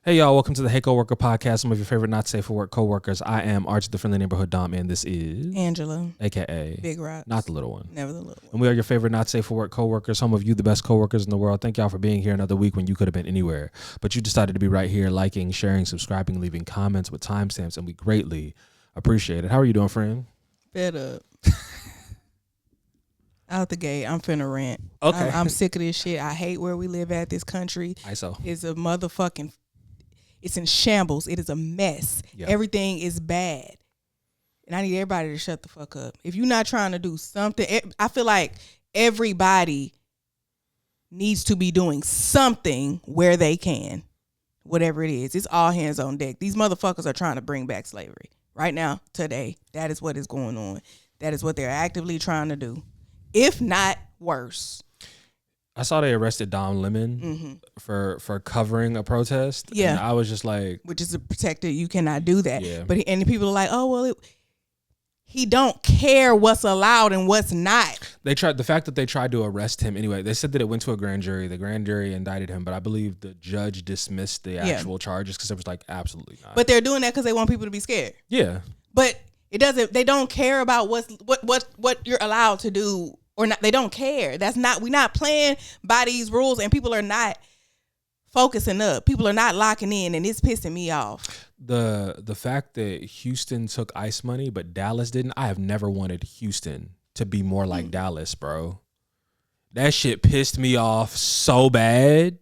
Hey y'all, welcome to the Hey Coworker Podcast. Some of your favorite not safe for work coworkers. I am RJ, the friendly neighborhood Dom, and this is Angela, aka Big Rock, not the little one. never the little one. And we are your favorite not safe for work coworkers. Some of you, the best coworkers in the world. Thank y'all for being here another week when you could have been anywhere, but you decided to be right here, liking, sharing, subscribing, leaving comments with timestamps, and we greatly appreciate it. How are you doing, friend? Fed up. Out the gate, I'm finna rant. Okay. I'm sick of this shit. I hate where we live at. This country ISO. is a motherfucking. It's in shambles. It is a mess. Yeah. Everything is bad. And I need everybody to shut the fuck up. If you're not trying to do something, I feel like everybody needs to be doing something where they can. Whatever it is. It's all hands on deck. These motherfuckers are trying to bring back slavery. Right now, today, that is what is going on. That is what they're actively trying to do. If not worse. I saw they arrested Don Lemon for covering a protest. Yeah. And I was just like, which is a protected. You cannot do that. Yeah. But and people are like, oh well, he don't care what's allowed and what's not. the fact that they tried to arrest him anyway. They said that it went to a grand jury. The grand jury indicted him, but I believe the judge dismissed the actual charges because it was like absolutely not. But they're doing that because they want people to be scared. Yeah. But it doesn't. They don't care about what you're allowed to do or not. They don't care. That's not. We're not playing by these rules, and people are not focusing up. People are not locking in, and it's pissing me off. The fact that Houston took ICE money, but Dallas didn't. I have never wanted Houston to be more like Dallas, bro. That shit pissed me off so bad.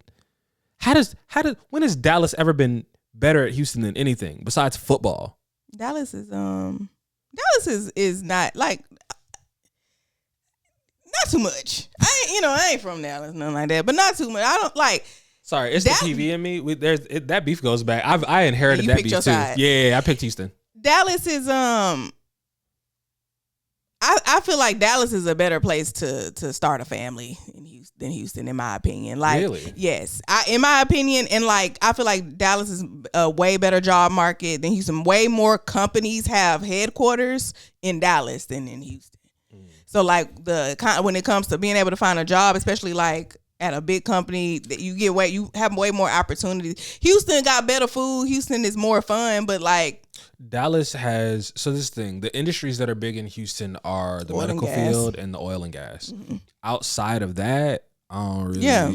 When has Dallas ever been better at Houston than anything besides football? Dallas is not like. Not too much. I ain't from Dallas, nothing like that. But not too much. I don't like. Sorry, it's the TV in me. That beef goes back. I inherited that beef too. Side. Yeah, I picked Houston. Dallas is I feel like Dallas is a better place to start a family than Houston, in my opinion. Like, really? Yes, in my opinion, and like I feel like Dallas is a way better job market than Houston. Way more companies have headquarters in Dallas than in Houston. So like when it comes to being able to find a job, especially like at a big company, that you have way more opportunities. Houston got better food. Houston is more fun, but like Dallas has this thing. The industries that are big in Houston are the medical field and the oil and gas. Mm-hmm. Outside of that, I don't really. Yeah.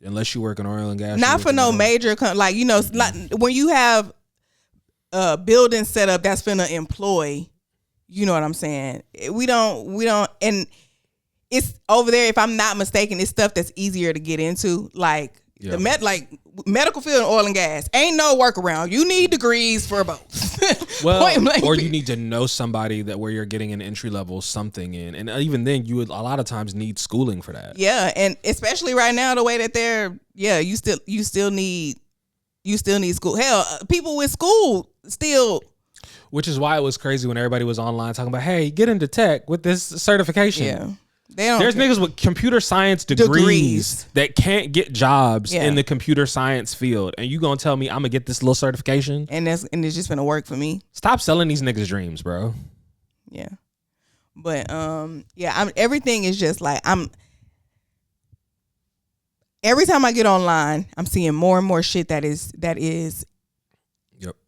Unless you work in oil and gas. Not for no major like like when you have a building set up that's finna employ. You know what I'm saying? We don't, and it's over there. If I'm not mistaken, it's stuff that's easier to get into, like medical field and oil and gas. Ain't no workaround. You need degrees for both. Well, or you need to know somebody that where you're getting an entry level something in, and even then, you would a lot of times need schooling for that. Yeah, and especially right now, the way that they're, you still need school. Hell, people with school still. Which is why it was crazy when everybody was online talking about, hey, get into tech with this certification. Yeah. There's niggas with computer science degrees that can't get jobs in the computer science field. And you gonna tell me I'm gonna get this little certification? And it's just gonna work for me. Stop selling these niggas dreams, bro. Yeah. But everything is just like every time I get online, I'm seeing more and more shit that is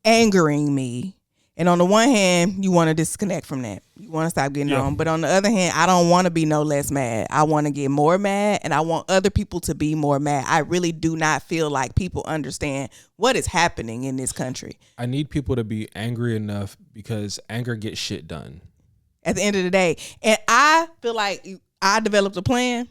angering me. And on the one hand, you want to disconnect from that. You want to stop getting on. But on the other hand, I don't want to be no less mad. I want to get more mad, and I want other people to be more mad. I really do not feel like people understand what is happening in this country. I need people to be angry enough because anger gets shit done. At the end of the day. And I feel like I developed a plan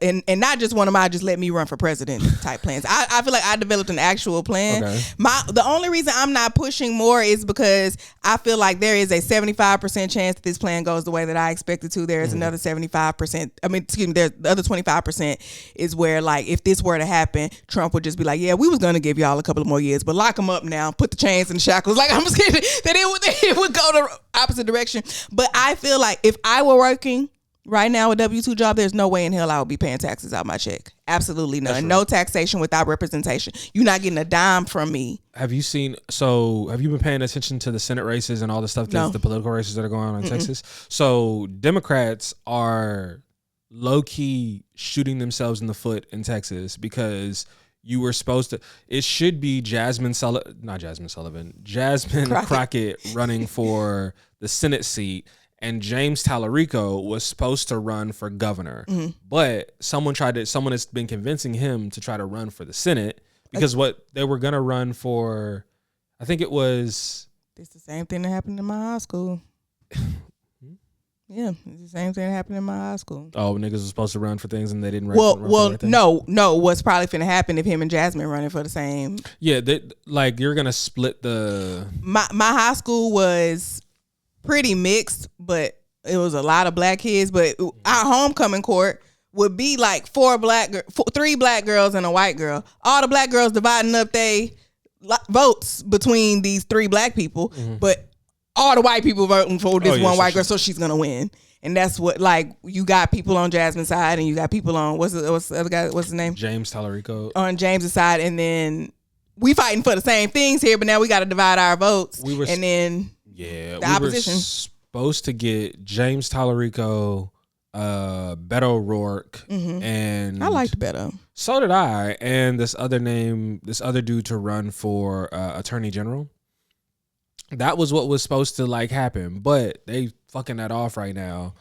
and not just one of my just let me run for president type plans. I feel like I developed an actual plan. Okay. The only reason I'm not pushing more is because I feel like there is a 75% chance that this plan goes the way that I expect it to. There is another 75%. There's the other 25% is where, like, if this were to happen, Trump would just be like, yeah, we was going to give y'all a couple of more years, but lock them up now, put the chains and shackles. Like, I'm scared that it would go the opposite direction. But I feel like if I were working right now, a W-2 job, there's no way in hell I would be paying taxes out my check. Absolutely none. No taxation without representation. You're not getting a dime from me. Have you been paying attention to the Senate races and all the stuff, the political races that are going on in Texas? So Democrats are low-key shooting themselves in the foot in Texas because you were supposed to. It should be Jasmine Crockett running for the Senate seat, and James Tallarico was supposed to run for governor. Mm-hmm. But someone has been convincing him to try to run for the Senate because what they were gonna run for, I think it was. It's the same thing that happened in my high school. Yeah, it's the same thing that happened in my high school. Oh, niggas was supposed to run for things and they didn't run for no. What's probably finna happen if him and Jasmine running for the same? Yeah, you're gonna split the. My high school was pretty mixed, but it was a lot of black kids. But our homecoming court would be like 3 black girls and a white girl. All the black girls dividing up they votes between these 3 black people, but all the white people voting for this one white girl, so she's gonna win. And that's what, like, you got people on Jasmine's side, and you got people on what's the other guy? What's his name? James Tallarico. On James's side, and then we fighting for the same things here, but now we got to divide our votes. The opposition supposed to get James Tallarico, Beto O'Rourke, and I liked Beto. So did I, and this other dude to run for Attorney General. That was what was supposed to like happen, but they fucking that off right now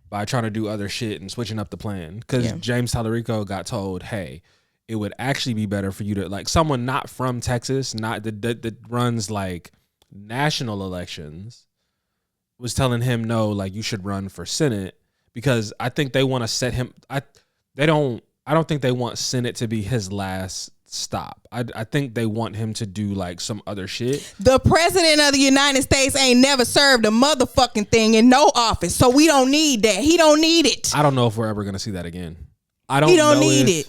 by trying to do other shit and switching up the plan. Because James Tallarico got told, hey, it would actually be better for you to, like, someone not from Texas, not that runs like national elections, was telling him no, like, you should run for Senate, because I think they want to set him. I don't think they want Senate to be his last stop. I think they want him to do like some other shit. The president of the United States ain't never served a motherfucking thing in no office, so we don't need that. He don't need it. I don't know if we're ever gonna see that again. He don't need it.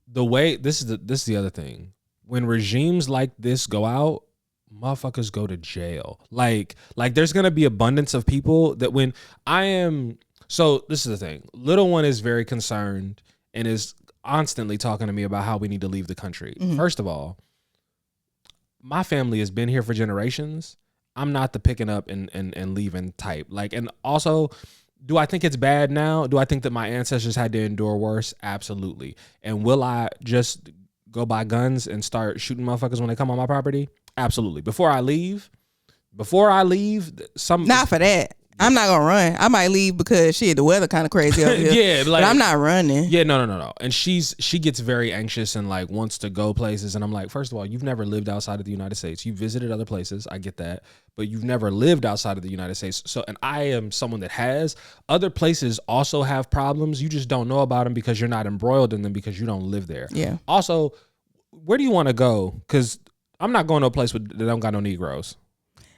The way this is the other thing. When regimes like this go out, motherfuckers go to jail. Like there's gonna be abundance of people that when I am. So this is the thing. Little one is very concerned and is constantly talking to me about how we need to leave the country. First of all, my family has been here for generations. I'm not the picking up and leaving type. Like, and also, do I think it's bad now? Do I think that my ancestors had to endure worse? Absolutely. And will I just go buy guns and start shooting motherfuckers when they come on my property? Absolutely. Before I leave, not for that. I'm not gonna run. I might leave because the weather kind of crazy up here. Yeah, like, but I'm not running. Yeah, no. And she gets very anxious and like wants to go places. And I'm like, first of all, you've never lived outside of the United States. You visited other places. I get that, but you've never lived outside of the United States. So, and I am someone that has. Other places also have problems. You just don't know about them because you're not embroiled in them because you don't live there. Yeah. Also, where do you want to go? Because I'm not going to a place that don't got no Negroes.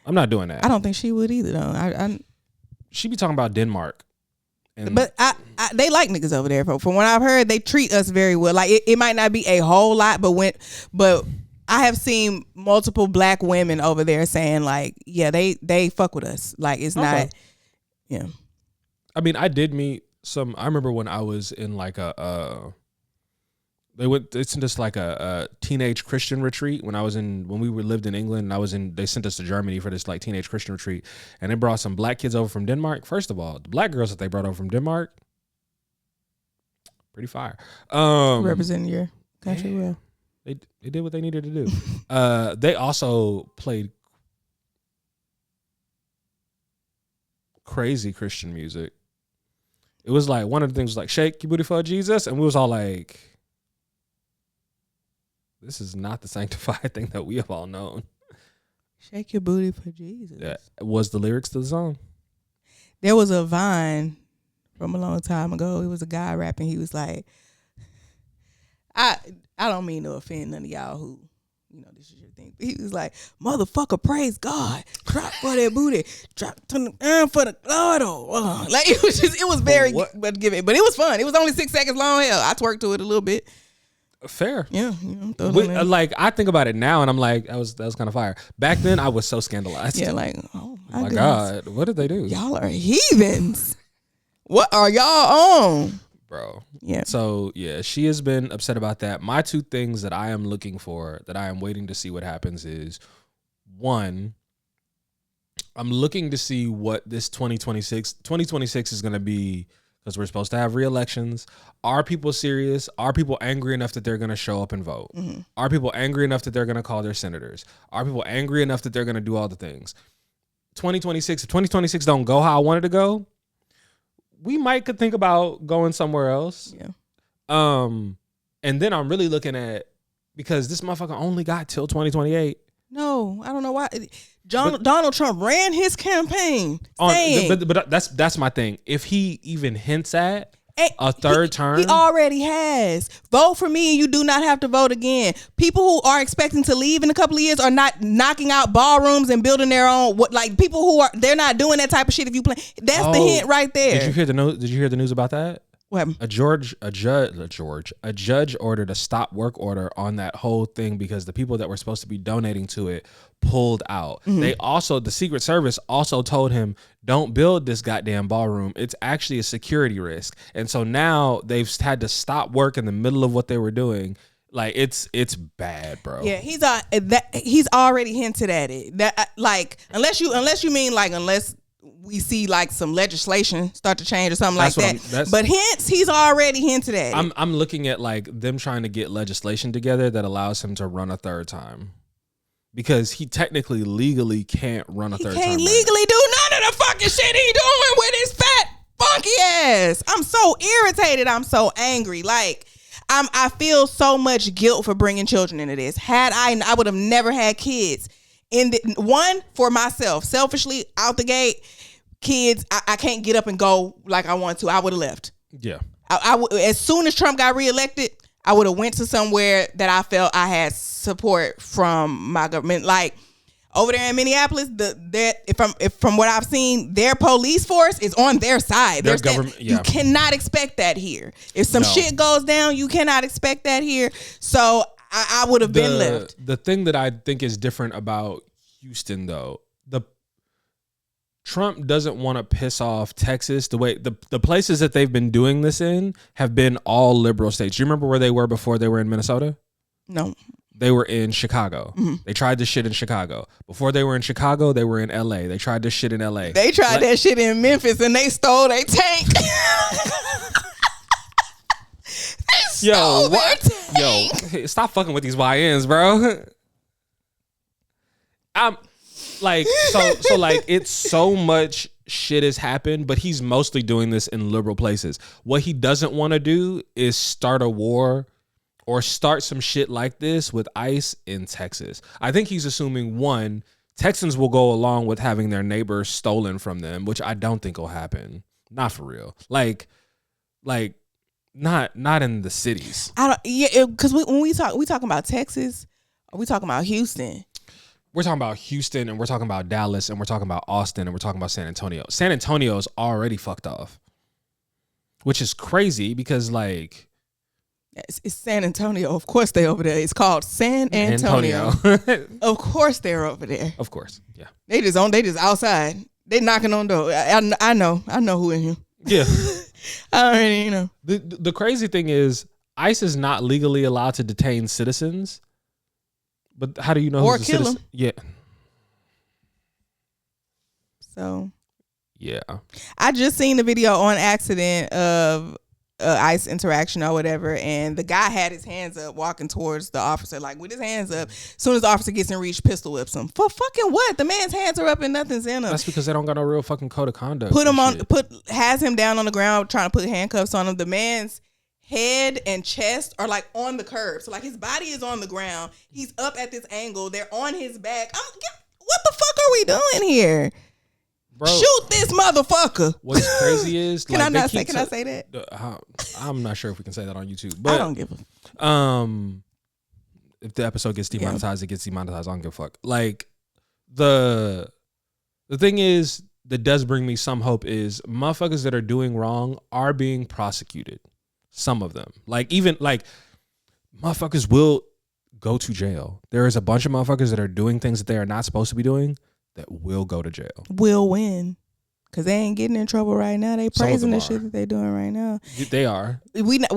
I'm not doing that. I don't think she would either, though. She be talking about Denmark. But they like niggas over there. From what I've heard, they treat us very well. Like, it might not be a whole lot, but I have seen multiple black women over there saying, like, yeah, they fuck with us. Like, it's not, yeah. I mean, I did meet some. I remember when I was in like they sent us like a teenage Christian retreat when we lived in England, and they sent us to Germany for this like teenage Christian retreat, and they brought some black kids over from Denmark. First of all, the black girls that they brought over from Denmark, pretty fire. Representing your country well. They did what they needed to do. They also played crazy Christian music. It was like, one of the things was like, shake your booty for Jesus, and we was all like, this is not the sanctified thing that we have all known. Shake your booty for Jesus. That was the lyrics to the song. There was a Vine from a long time ago. It was a guy rapping. He was like, I don't mean to offend none of y'all who, this is your thing. But he was like, motherfucker, praise God. Drop for that booty. Drop to the for the Lord. Like, it was very, but it was fun. It was only 6 seconds long. Hell, I twerked to it a little bit. Fair. Yeah. Like, I think about it now and I'm like, that was kind of fire. Back then I was so scandalized. Yeah, like, oh my God, what did they do? Y'all are heathens. What are y'all on? Bro. Yeah. So yeah, she has been upset about that. My 2 things that I am looking for, that I am waiting to see what happens is, 1, I'm looking to see what this 2026 is going to be because we're supposed to have re-elections. Are people serious? Are people angry enough that they're going to show up and vote? Mm-hmm. Are people angry enough that they're going to call their senators? Are people angry enough that they're going to do all the things? 2026, if 2026 don't go how I wanted to go, we might could think about going somewhere else. Yeah. And then I'm really looking at, because this motherfucker only got till 2028. No, I don't know why. Donald Trump ran his campaign but that's my thing. If he even hints at a third term, he already has. Vote for me and you do not have to vote again. People who are expecting to leave in a couple of years are not knocking out ballrooms and building their own. Like people who are, they're not doing that type of shit. If you play, that's the hint right there. Did you hear the news about that? What? A judge ordered a stop work order on that whole thing because the people that were supposed to be donating to it pulled out. Mm-hmm. The Secret Service also told him, don't build this goddamn ballroom. It's actually a security risk. And so now they've had to stop work in the middle of what they were doing. Like it's bad, bro. Yeah, he's already hinted at it. That unless you mean unless we see some legislation start to change or something like that. But hints, he's already hinted at it. I'm looking at them trying to get legislation together that allows him to run a third time. Because he technically legally can't run a third time. He can't legally do none of the fucking shit he doing with his fat funky ass. I'm so irritated. I'm so angry. I feel so much guilt for bringing children into this. I would have never had kids. One, for myself, selfishly, out the gate, kids, I can't get up and go like I want to. I would have left. Yeah. As soon as Trump got reelected, I would have went to somewhere that I felt I had support from my government. Like over there in Minneapolis, from what I've seen, their police force is on their side. Their government, You cannot expect that here. If some shit goes down, you cannot expect that here. So I would have been left. The thing that I think is different about Houston, though, Trump doesn't want to piss off Texas. The way the places that they've been doing this in have been all liberal states. Do you remember where they were before they were in Minnesota? No. They were in Chicago. Mm-hmm. They tried this shit in Chicago. Before they were in Chicago, they were in LA. They tried this shit in LA. They tried that shit in Memphis and they stole their tank. Yo, stop fucking with these YNs, bro. I'm it's so much shit has happened, but he's mostly doing this in liberal places. What he doesn't want to do is start a war or start some shit like this with ICE in Texas. I think he's assuming, one, Texans will go along with having their neighbors stolen from them, which I don't think will happen. Not for real. Not in the cities. Because when we talking about Texas, or we talking about Houston? We're talking about Houston, and we're talking about Dallas, and we're talking about Austin, and we're talking about San Antonio. San Antonio's already fucked off, which is crazy because it's San Antonio. Of course they over there. It's called San Antonio. Of course they're over there. Of course, yeah. They just outside. They knocking on the door. I know who in here. Yeah. I already know. The crazy thing is ICE is not legally allowed to detain citizens. But how do you know or who's a kill citizen? them? Yeah. So. Yeah. I just seen the video on accident of ICE interaction or whatever, and the guy had his hands up walking towards the officer, with his hands up. As soon as the officer gets in reach, pistol whips him. For fucking what? The man's hands are up and nothing's in him. That's because they don't got no real fucking code of conduct. Has him down on the ground trying to put handcuffs on him. The man's head and chest are on the curb. So his body is on the ground. He's up at this angle. They're on his back. What the fuck are we doing here? Bro, shoot this motherfucker. What's crazy is can I say that? I'm not sure if we can say that on YouTube. But I don't give a if the episode gets demonetized, it gets demonetized. I don't give a fuck. The thing is that does bring me some hope is motherfuckers that are doing wrong are being prosecuted. Some of them. Motherfuckers will go to jail. There is a bunch of motherfuckers that are doing things that they are not supposed to be doing that will go to jail. Will win. Because they ain't getting in trouble right now. They praising the shit that they doing right now. They are. We're not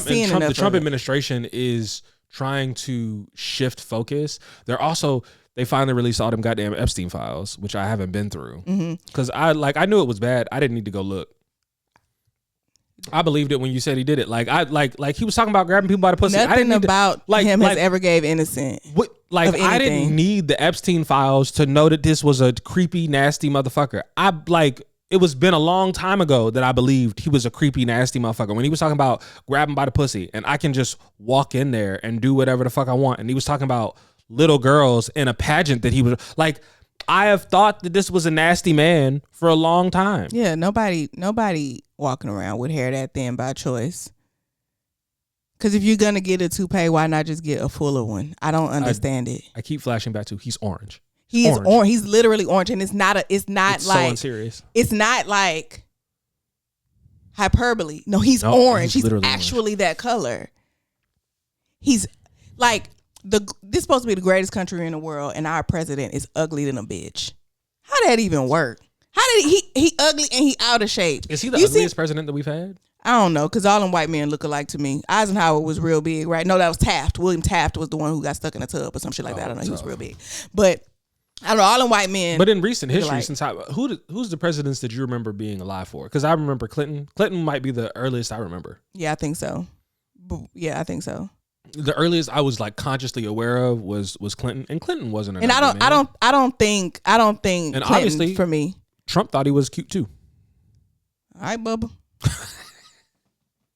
seeing enough. The Trump administration is trying to shift focus. They finally released all them goddamn Epstein files, which I haven't been through. Because I knew it was bad. I didn't need to go look. I believed it when you said he did it. Like he was talking about grabbing people by the pussy. Nothing I didn't about him has ever gave innocent. I didn't need the Epstein files to know that this was a creepy, nasty motherfucker. It was been a long time ago that I believed he was a creepy, nasty motherfucker. When he was talking about grabbing by the pussy and I can just walk in there and do whatever the fuck I want. And he was talking about little girls in a pageant that he was like, I have thought that this was a nasty man for a long time. Yeah, nobody walking around with hair that thin by choice. Because if you're going to get a toupee, why not just get a fuller one? I don't understand it. I keep flashing back to he's orange. He is orange. He's literally orange, and it's not it's like so unserious. It's not like hyperbole. No, he's orange. He's actually orange. That color. He's like this supposed to be the greatest country in the world, and our president is ugly than a bitch. How did that even work? How did he ugly and he out of shape? Is he the ugliest president that we've had? I don't know, because all them white men look alike to me. Eisenhower was real big, right? No, that was Taft. William Taft was the one who got stuck in a tub or some shit like that. I don't know. He was real big. But I don't know, all them white men. But in recent history, who's the presidents that you remember being alive for? Because I remember Clinton. Clinton might be the earliest I remember. Yeah, I think so. I think so. The earliest I was like consciously aware of was Clinton, and Clinton wasn't. And I don't think. And Clinton, obviously, for me, Trump thought he was cute too. All right, Bubba.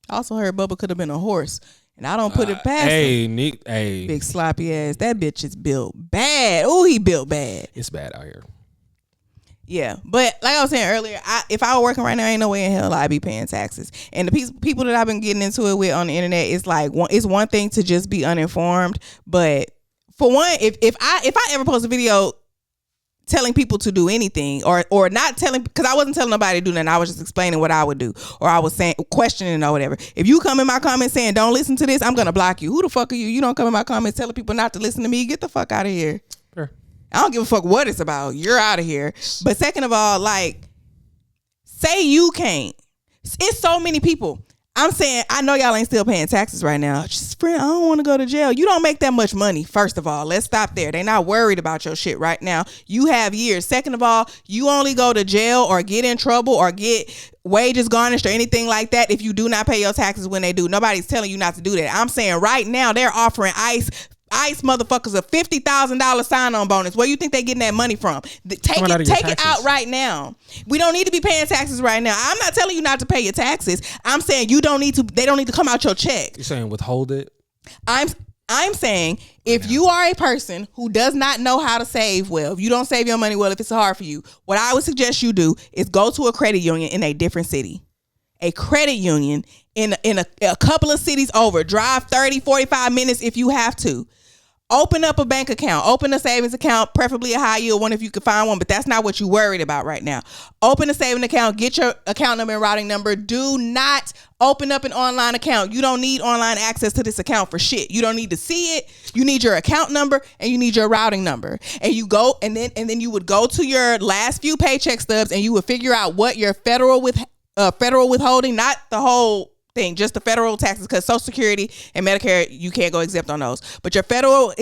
I also heard Bubba could have been a horse, and I don't put it past him. Big sloppy ass. That bitch is built bad. Oh, he built bad. It's bad out here. Yeah, but like I was saying earlier, if I were working right now, ain't no way in hell I'd be paying taxes. And the people that I've been getting into it with on the internet, it's like it's one thing to just be uninformed, but for one, if I ever post a video telling people to do anything or not telling, because I wasn't telling nobody to do nothing, I was just explaining what I would do, or I was saying questioning or whatever. If you come in my comments saying don't listen to this, I'm gonna block you. Who the fuck are you? You don't come in my comments telling people not to listen to me. Get the fuck out of here. Sure. I don't give a fuck what it's about. You're out of here. But second of all, like, say you can't. It's so many people. I'm saying, I know y'all ain't still paying taxes right now. Just, friend, I don't want to go to jail. You don't make that much money, first of all. Let's stop there. They're not worried about your shit right now. You have years. Second of all, you only go to jail or get in trouble or get wages garnished or anything like that if you do not pay your taxes when they do. Nobody's telling you not to do that. I'm saying right now they're offering ICE motherfuckers a $50,000 sign-on bonus. Where you think they getting that money from? Take it out right now. We don't need to be paying taxes right now. I'm not telling you not to pay your taxes. I'm saying they don't need to come out your check. You're saying withhold it? I'm saying if you are a person who does not know how to save well, if you don't save your money well, if it's hard for you, what I would suggest you do is go to a credit union in a different city. A credit union in a couple of cities over. Drive 30, 45 minutes if you have to. Open up a bank account. Open a savings account, preferably a high yield one if you can find one, but that's not what you're worried about right now. Open a savings account. Get your account number and routing number. Do not open up an online account. You don't need online access to this account for shit. You don't need to see it. You need your account number and you need your routing number. And you go and then you would go to your last few paycheck stubs and you would figure out what your federal withholding, not the whole thing, just the federal taxes, because Social Security and Medicare, you can't go exempt on those. But your federal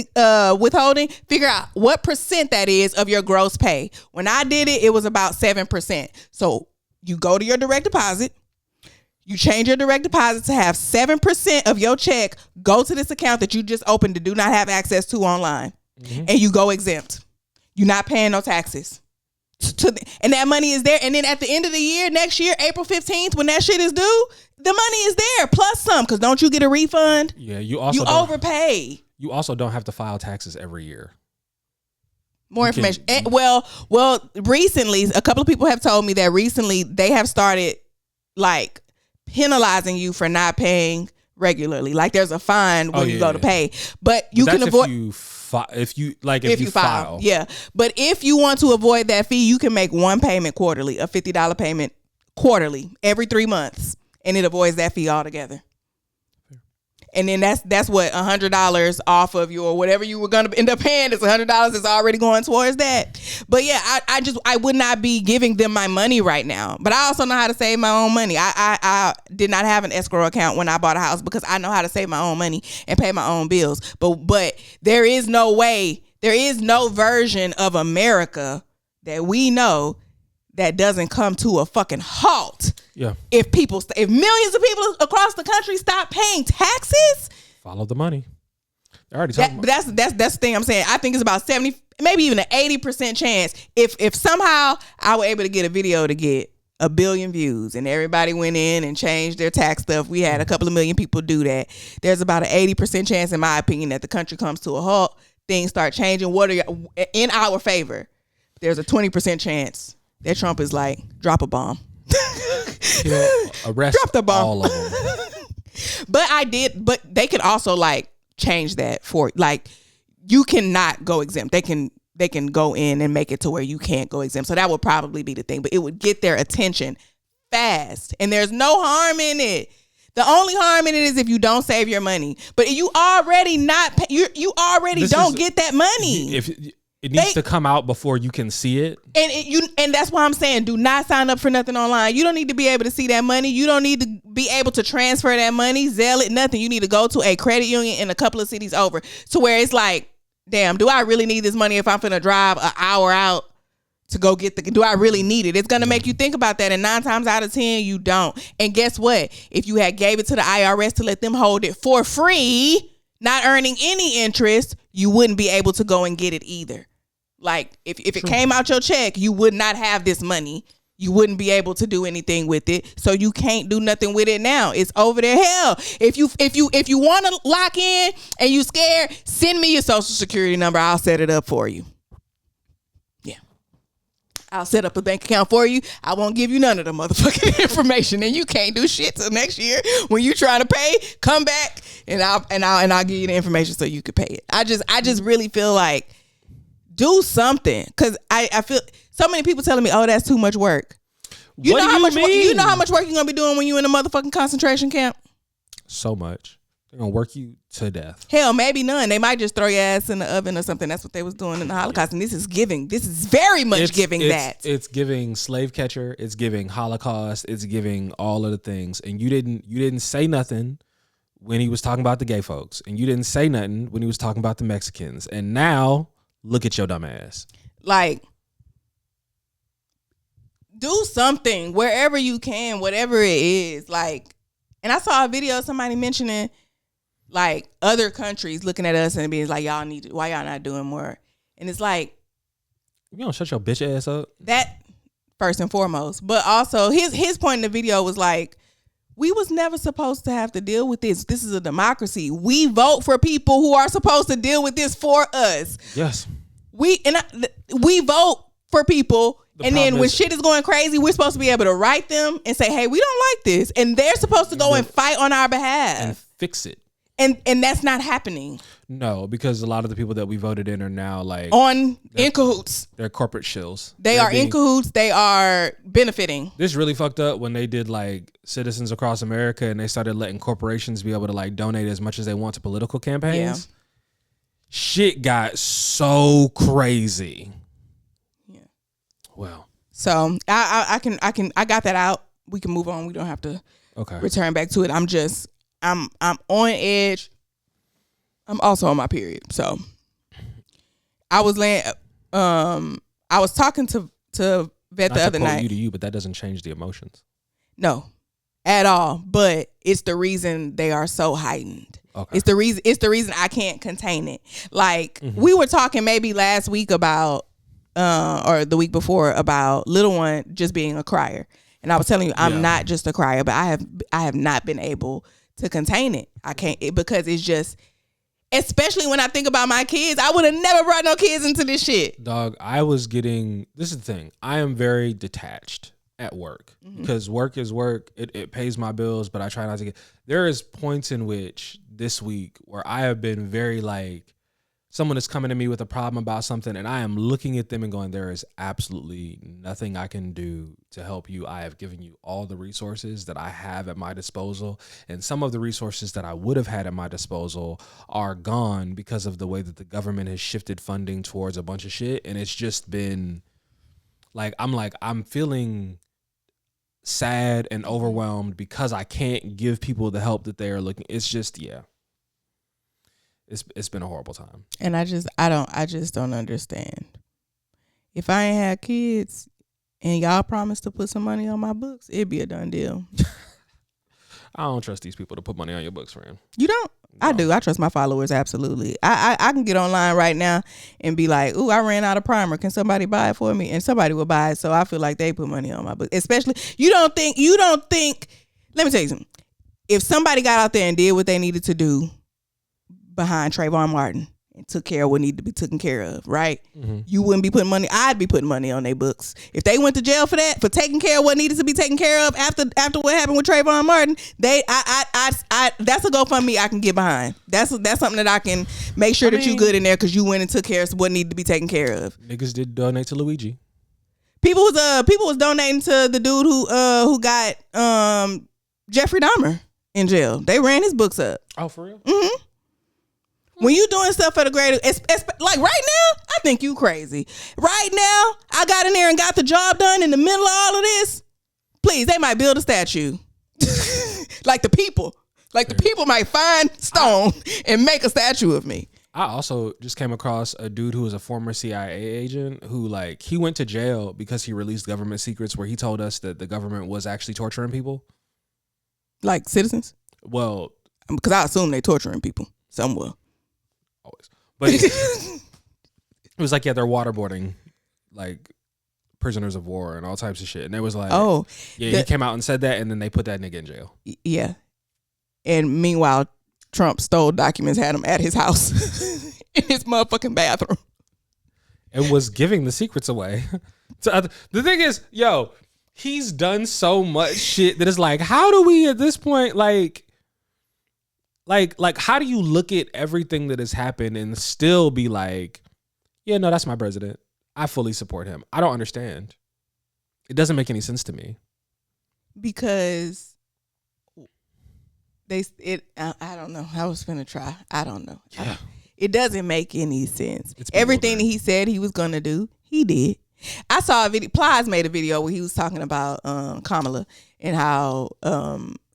withholding, figure out what percent that is of your gross pay. When I did it, it was about 7%. So you go to your direct deposit, you change your direct deposit to have 7% of your check go to this account that you just opened to do not have access to online, and you go exempt. You're not paying no taxes. And that money is there. And then at the end of the year, next year, April 15th, when that shit is due, the money is there plus some. Because don't you get a refund? Yeah, you overpay. You also don't have to file taxes every year. More information. Well, recently, a couple of people have told me that recently they have started like penalizing you for not paying regularly. Like there's a fine when you go to pay, but you can avoid. If you file. Yeah. But if you want to avoid that fee, you can make one payment quarterly, a $50 payment quarterly every 3 months, and it avoids that fee altogether. And then that's what $100 off of your whatever you were gonna end up paying. It's $100 is already going towards that. But yeah, I would not be giving them my money right now. But I also know how to save my own money. I did not have an escrow account when I bought a house because I know how to save my own money and pay my own bills. But there is no way, there is no version of America that we know that doesn't come to a fucking halt Yeah. If millions of people across the country stop paying taxes, follow the money. They're already talking about. That's the thing I'm saying. I think it's about 70, maybe even an 80% chance. If somehow I were able to get a video to get 1 billion views and everybody went in and changed their tax stuff, we had a couple of million people do that. There's about an 80% chance, in my opinion, that the country comes to a halt. Things start changing. In our favor? There's a 20% chance that Trump is like, drop a bomb. Arrest drop the bomb. all of them. But they could also like change that for like, you cannot go exempt. They can go in and make it to where you can't go exempt. So that would probably be the thing, but it would get their attention fast, and there's no harm in it. The only harm in it is if you don't save your money. But you already you already don't get that money. If it needs to come out before you can see it. And that's why I'm saying, do not sign up for nothing online. You don't need to be able to see that money. You don't need to be able to transfer that money, Zelle it, nothing. You need to go to a credit union in a couple of cities over to where it's like, damn, do I really need this money if I'm finna drive an hour out to go get do I really need it? It's going to make you think about that. And 9 times out of 10, you don't. And guess what? If you had gave it to the IRS to let them hold it for free, not earning any interest, you wouldn't be able to go and get it either. Like if it came out your check, you would not have this money. You wouldn't be able to do anything with it. So you can't do nothing with it now. It's over there. Hell, if you want to lock in and you scared, send me your social security number. I'll set it up for you. Yeah. I'll set up a bank account for you. I won't give you none of the motherfucking information, and you can't do shit till next year when you trying to pay. Come back and I'll give you the information so you could pay it. I just really feel like do something, because I feel so many people telling me, oh, that's too much work. You know how much work you're gonna be doing when you in a motherfucking concentration camp? So much. They're gonna work you to death. Hell, maybe none. They might just throw your ass in the oven or something. That's what they was doing in the Holocaust. And this is very much giving that. It's giving slave catcher. It's giving Holocaust. It's giving all of the things. And you didn't say nothing when he was talking about the gay folks, and you didn't say nothing when he was talking about the Mexicans. And now look at your dumb ass. Like, do something wherever you can, whatever it is. Like, and I saw a video of somebody mentioning like other countries looking at us and being like, why y'all not doing more? And it's like, you don't shut your bitch ass up. That first and foremost. But also his point in the video was like, we was never supposed to have to deal with this. This is a democracy. We vote for people who are supposed to deal with this for us. Yes. We vote for people. And then when shit is going crazy, we're supposed to be able to write them and say, hey, we don't like this. And they're supposed to go and fight on our behalf. And fix it. And that's not happening. No, because a lot of the people that we voted in are now like in cahoots. They're corporate shills. They're in cahoots. They are benefiting. This really fucked up when they did like Citizens Across America, and they started letting corporations be able to like donate as much as they want to political campaigns. Yeah. Shit got so crazy. Yeah. Well. So I got that out. We can move on. We don't have to return back to it. I'm on edge. I'm also on my period. So I was talking to Vet the other night. To you, but that doesn't change the emotions. No, at all. But it's the reason they are so heightened. Okay. It's the reason I can't contain it. Like we were talking maybe last week about or the week before about little one just being a crier. And I was telling you I'm not just a crier, but I have not been able to contain it. I can't, because it's just, especially when I think about my kids, I would have never brought no kids into this shit. Dog, this is the thing. I am very detached at work because work is work. It pays my bills, but I try not to get, there is points in which this week where I have been very like, someone is coming to me with a problem about something, and I am looking at them and going, there is absolutely nothing I can do to help you. I have given you all the resources that I have at my disposal, and some of the resources that I would have had at my disposal are gone because of the way that the government has shifted funding towards a bunch of shit. And it's just been I'm feeling sad and overwhelmed because I can't give people the help that they are looking. It's just, It's been a horrible time. And I just don't understand. If I ain't had kids, and y'all promised to put some money on my books, it'd be a done deal. I don't trust these people to put money on your books, friend. You don't? No. I do. I trust my followers, absolutely. I can get online right now and be like, ooh, I ran out of primer. Can somebody buy it for me? And somebody will buy it. So I feel like they put money on my book. Especially, you don't think, let me tell you something. If somebody got out there and did what they needed to do behind Trayvon Martin and took care of what needed to be taken care of, right? Mm-hmm. You wouldn't be putting money. I'd be putting money on their books. If they went to jail for that, for taking care of what needed to be taken care of after what happened with Trayvon Martin, that's a GoFundMe I can get behind. That's something that I can make sure that you good in there because you went and took care of what needed to be taken care of. Niggas did donate to Luigi. People was donating to the dude who got Jeffrey Dahmer in jail. They ran his books up. Oh, for real? Mm-hmm. When you doing stuff for the greater, like right now, I think you crazy. Right now, I got in there and got the job done in the middle of all of this. Please, they might build a statue. Like the people might find stone and make a statue of me. I also just came across a dude who was a former CIA agent who he went to jail because he released government secrets where he told us that the government was actually torturing people. Like citizens? Well, because I assume they torturing people somewhere. Always. But it was like, yeah, they're waterboarding prisoners of war and all types of shit. And it was like, oh, yeah, he came out and said that, and then they put that nigga in jail. Yeah. And meanwhile, Trump stole documents, had him at his house in his motherfucking bathroom. And was giving the secrets away. The thing is, he's done so much shit that it's like, how do we at this point, how do you look at everything that has happened and still be like, yeah, no, that's my president. I fully support him. I don't understand. It doesn't make any sense to me. Because I don't know. I was finna try. I don't know. Yeah. It doesn't make any sense. Everything that he said he was gonna do, he did. I saw a video. Plies made a video where he was talking about Kamala and how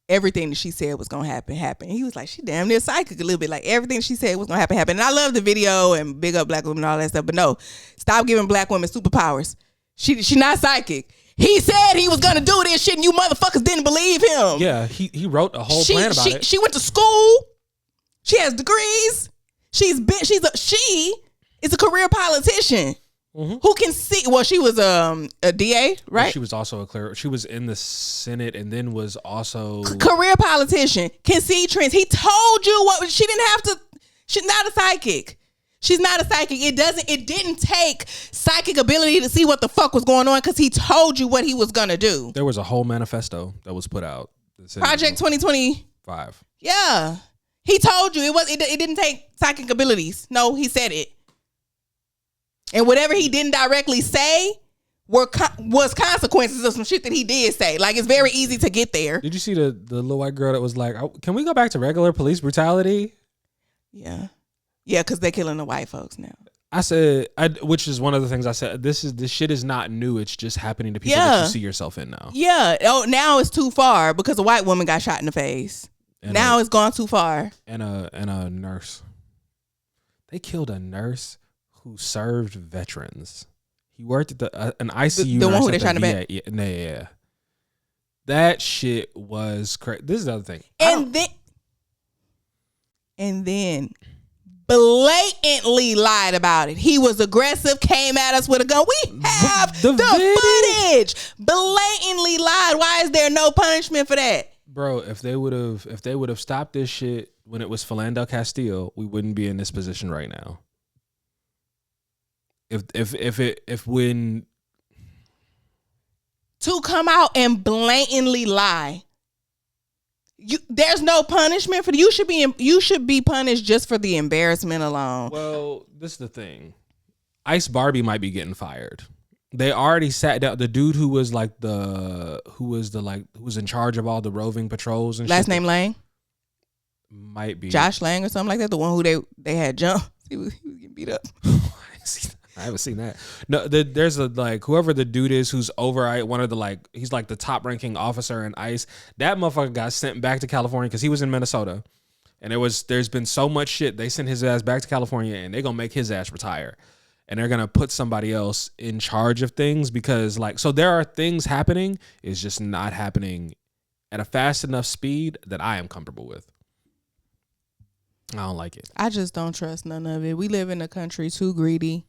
everything that she said was gonna happen. He was like, she damn near psychic a little bit. Like everything she said was gonna happen. And I love the video and big up black women and all that stuff. But no, stop giving black women superpowers. She not psychic. He said he was gonna do this shit, and you motherfuckers didn't believe him. Yeah, he wrote a whole plan about it. She went to school. She has degrees. She is a career politician. Mm-hmm. Who can see? Well, she was a DA, right? She was also she was in the Senate and then was also career politician. Can see trends. He told you what she didn't have to. She's not a psychic. She's not a psychic. It didn't take psychic ability to see what the fuck was going on because he told you what he was gonna do. There was a whole manifesto that was put out. Project 2025. Yeah, he told you it didn't take psychic abilities. No, he said it. And whatever he didn't directly say was consequences of some shit that he did say. Like, it's very easy to get there. Did you see the little white girl that was like, can we go back to regular police brutality? Yeah. Yeah, because they're killing the white folks now. I said, which is one of the things I said, this shit is not new. It's just happening to people that you see yourself in now. Yeah. Oh, now it's too far because a white woman got shot in the face. And now it's gone too far. And a nurse. They killed a nurse who served veterans. He worked at an ICU. The one who they're trying to ban. Yeah. That shit was crazy. This is the other thing. And then blatantly lied about it. He was aggressive, came at us with a gun. We have the footage. Blatantly lied. Why is there no punishment for that? Bro, if they would have stopped this shit when it was Philando Castile, we wouldn't be in this position right now. If when to come out and blatantly lie, there's no punishment for you. You should be punished just for the embarrassment alone. Well, this is the thing. Ice Barbie might be getting fired. They already sat down. The dude who was in charge of all the roving patrols and last shit. Name Lang. Might be Josh Lang or something like that. The one who they had jumped. He was getting beat up. I haven't seen that. No, there's whoever the dude is who's over one of the he's like the top ranking officer in ICE. That motherfucker got sent back to California because he was in Minnesota, and there's been so much shit. They sent his ass back to California, and they gonna make his ass retire. and they're gonna put somebody else in charge of things because like so there are things happening, it's just not happening at a fast enough speed that I am comfortable with. I don't like it. I just don't trust none of it. We live in a country too greedy.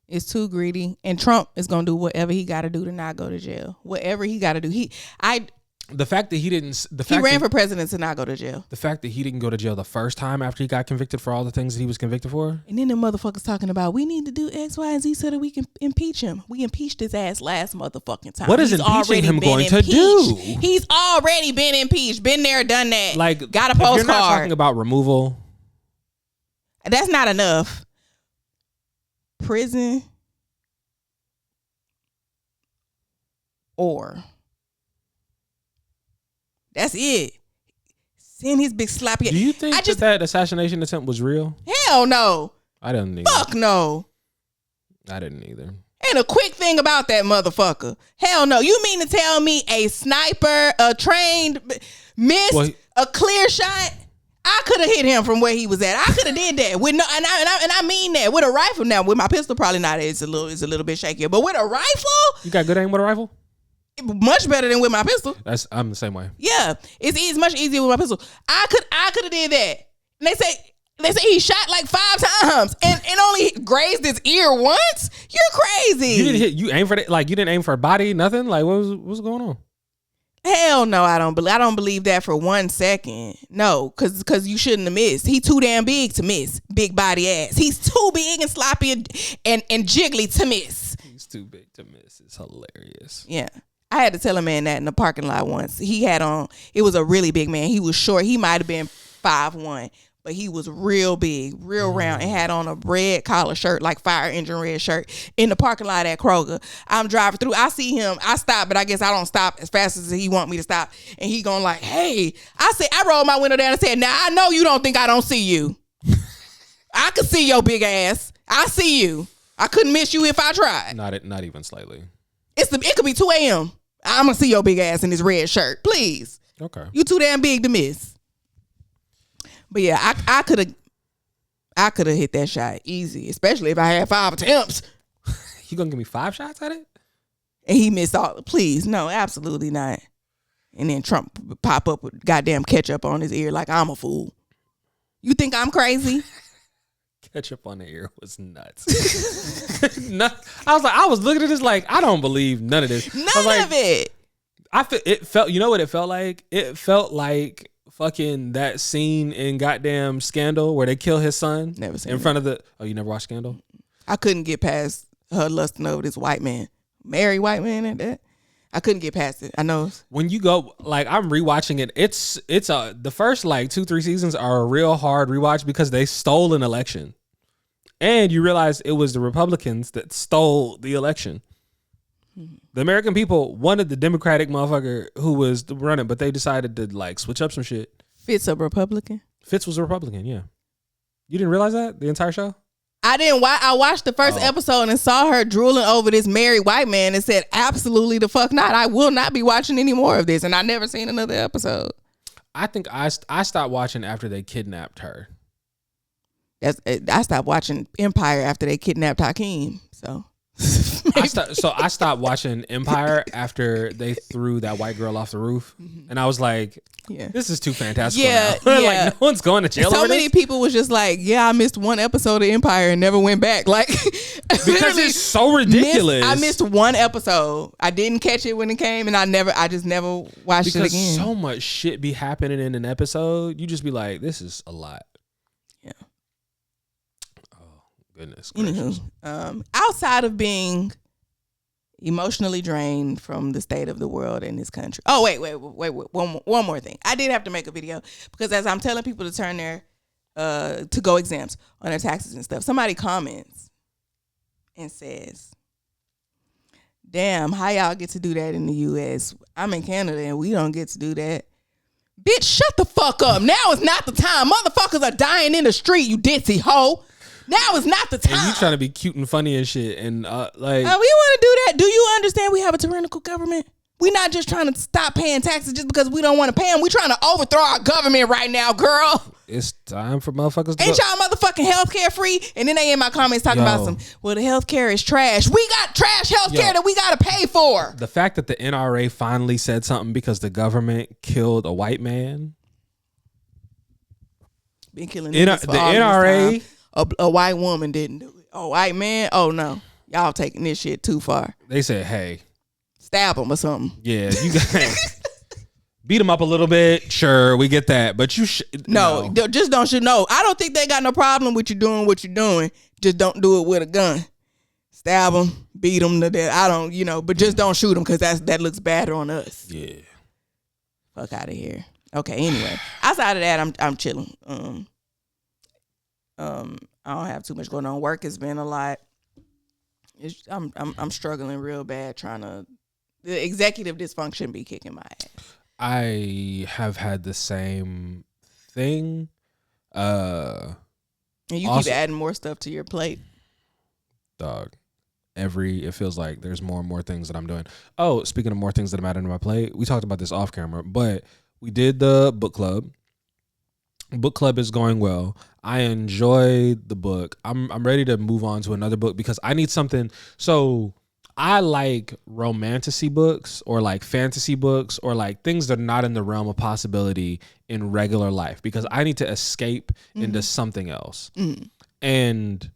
It's too greedy, and Trump is gonna do whatever he got to do to not go to jail. Whatever he got to do, The fact that he didn't, he ran for president to not go to jail. The fact that he didn't go to jail the first time after he got convicted for all the things that he was convicted for, and then the motherfuckers talking about we need to do X, Y, and Z so that we can impeach him. We impeached his ass last motherfucking time. What is impeaching him going to do? He's already been impeached. Been there, done that. Like, got a postcard. If you're not talking about removal, that's not enough. Prison or that's it. Seeing his big sloppy. Do you think that assassination attempt was real? Hell no. I didn't either. Fuck no. I didn't either. And a quick thing about that motherfucker. Hell no. You mean to tell me a sniper, a trained, missed a clear shot? I could have hit him from where he was at. I could have did that with no, and I mean that with a rifle. Now with my pistol, probably not. It's a little bit shakier, but with a rifle, you got good aim with a rifle. Much better than with my pistol. I'm the same way. Yeah, it's much easier with my pistol. I could have did that. And they say he shot like 5 times and only grazed his ear once. You're crazy. You aim for that? Like you didn't aim for a body? Nothing? Like what's going on? Hell no, I don't believe that for 1 second. No, cause you shouldn't have missed. He too damn big to miss. Big body ass. He's too big and sloppy and jiggly to miss. He's too big to miss. It's hilarious. Yeah. I had to tell a man that in the parking lot once. He had on, it was a really big man. He was short. He might have been 5'1", but he was real big, real round, and had on a red collar shirt, like fire engine red shirt, in the parking lot at Kroger. I'm driving through. I see him. I stop, but I guess I don't stop as fast as he want me to stop. And he going like, hey. I rolled my window down and said, now I know you don't think I don't see you. I could see your big ass. I see you. I couldn't miss you if I tried. Not even slightly. It could be 2 a.m. I'm going to see your big ass in this red shirt. Please. Okay. You too damn big to miss. But yeah, I could have hit that shot easy, especially if I had 5 attempts. You gonna give me 5 shots at it? And he missed all. Please, no, absolutely not. And then Trump pop up with goddamn ketchup on his ear like I'm a fool. You think I'm crazy? Ketchup on the ear was nuts. I was looking at this like I don't believe none of this. None of it. It felt. You know what it felt like? It felt like fucking that scene in goddamn Scandal where they kill his son. Never seen in front of the. Oh, you never watched Scandal? I couldn't get past her lusting over this white man, married white man, and that. I couldn't get past it. I know. When you go, like, I'm rewatching it. It's the first like 2-3 seasons are a real hard rewatch because they stole an election, and you realize it was the Republicans that stole the election. The American people wanted the Democratic motherfucker who was running, but they decided to like switch up some shit. Fitz a Republican? Fitz was a Republican, yeah. You didn't realize that the entire show? I didn't. I watched the first episode and saw her drooling over this married white man and said, absolutely the fuck not. I will not be watching any more of this. And I never seen another episode. I think I stopped watching after they kidnapped her. I stopped watching Empire after they kidnapped Hakeem. So I stopped watching Empire after they threw that white girl off the roof, and I was like, "Yeah, this is too fantastical." Yeah, now. yeah. Like no one's going to jail. So many people was just like, "Yeah, I missed one episode of Empire and never went back." Like because it's so ridiculous. I missed one episode. I didn't catch it when it came, and I just never watched it again. Because so much shit be happening in an episode, you just be like, "This is a lot." Yeah. Goodness gracious. Anywho, outside of being emotionally drained from the state of the world in this country. Oh, wait. One more thing. I did have to make a video because as I'm telling people to turn their to go exempt on their taxes and stuff, somebody comments and says, damn, how y'all get to do that in the U.S.? I'm in Canada and we don't get to do that. Bitch, shut the fuck up. Now is not the time. Motherfuckers are dying in the street, you ditzy hoe. Now is not the time. And you trying to be cute and funny and shit, and like we want to do that. Do you understand we have a tyrannical government? We not just trying to stop paying taxes just because we don't want to pay them. We trying to overthrow our government right now, girl. It's time for motherfuckers to Ain't y'all motherfucking healthcare free? And then they in my comments talking about well, the healthcare is trash. We got trash healthcare that we got to pay for. The fact that the NRA finally said something because the government killed a white man. Been killing the NRA. A white woman didn't do it. A white man? Oh, no. Y'all taking this shit too far. They said, hey. Stab him or something. Yeah, you got beat him up a little bit. Sure, we get that. But you no, just don't shoot. No, I don't think they got no problem with you doing what you're doing. Just don't do it with a gun. Stab him, beat him to death. I don't, but just don't shoot him because that looks bad on us. Yeah. Fuck out of here. Okay, anyway. Outside of that, I'm chilling. I don't have too much going on. Work has been a lot. I'm struggling real bad trying to. The executive dysfunction be kicking my ass. I have had the same thing. And you also, keep adding more stuff to your plate. Dog. It feels like there's more and more things that I'm doing. Oh, speaking of more things that I'm adding to my plate, we talked about this off camera, but we did the book club. Book club is going well. I enjoyed the book. I'm ready to move on to another book because I need something. So I like romantasy books or like fantasy books or like things that are not in the realm of possibility in regular life because I need to escape into something else. And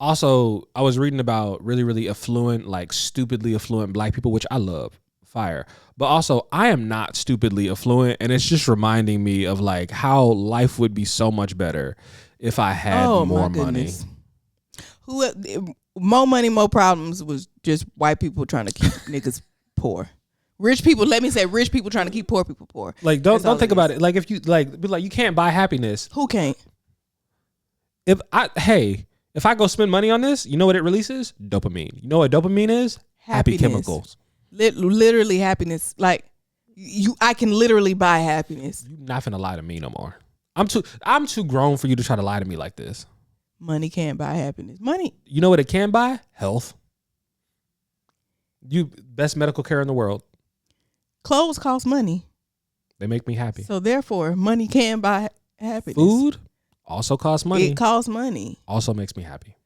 also, I was reading about really, really affluent, like stupidly affluent black people, which I love. Fire. But also, I am not stupidly affluent, and it's just reminding me of like how life would be so much better if I had more money. More money, more problems was just white people trying to keep niggas poor. Rich people, let me say, rich people trying to keep poor people poor. Like, don't think about it. Like, if you like, be like, you can't buy happiness. Who can't? If I go spend money on this, you know what it releases? Dopamine. You know what dopamine is? Happy chemicals. Literally happiness. Like I can literally buy happiness. You're not finna lie to me no more. I'm too grown for you to try to lie to me like this. Money can't buy happiness. Money. You know what it can buy? Health. Best medical care in the world. Clothes cost money. They make me happy. So therefore, money can buy happiness. Food also costs money. It costs money. Also makes me happy.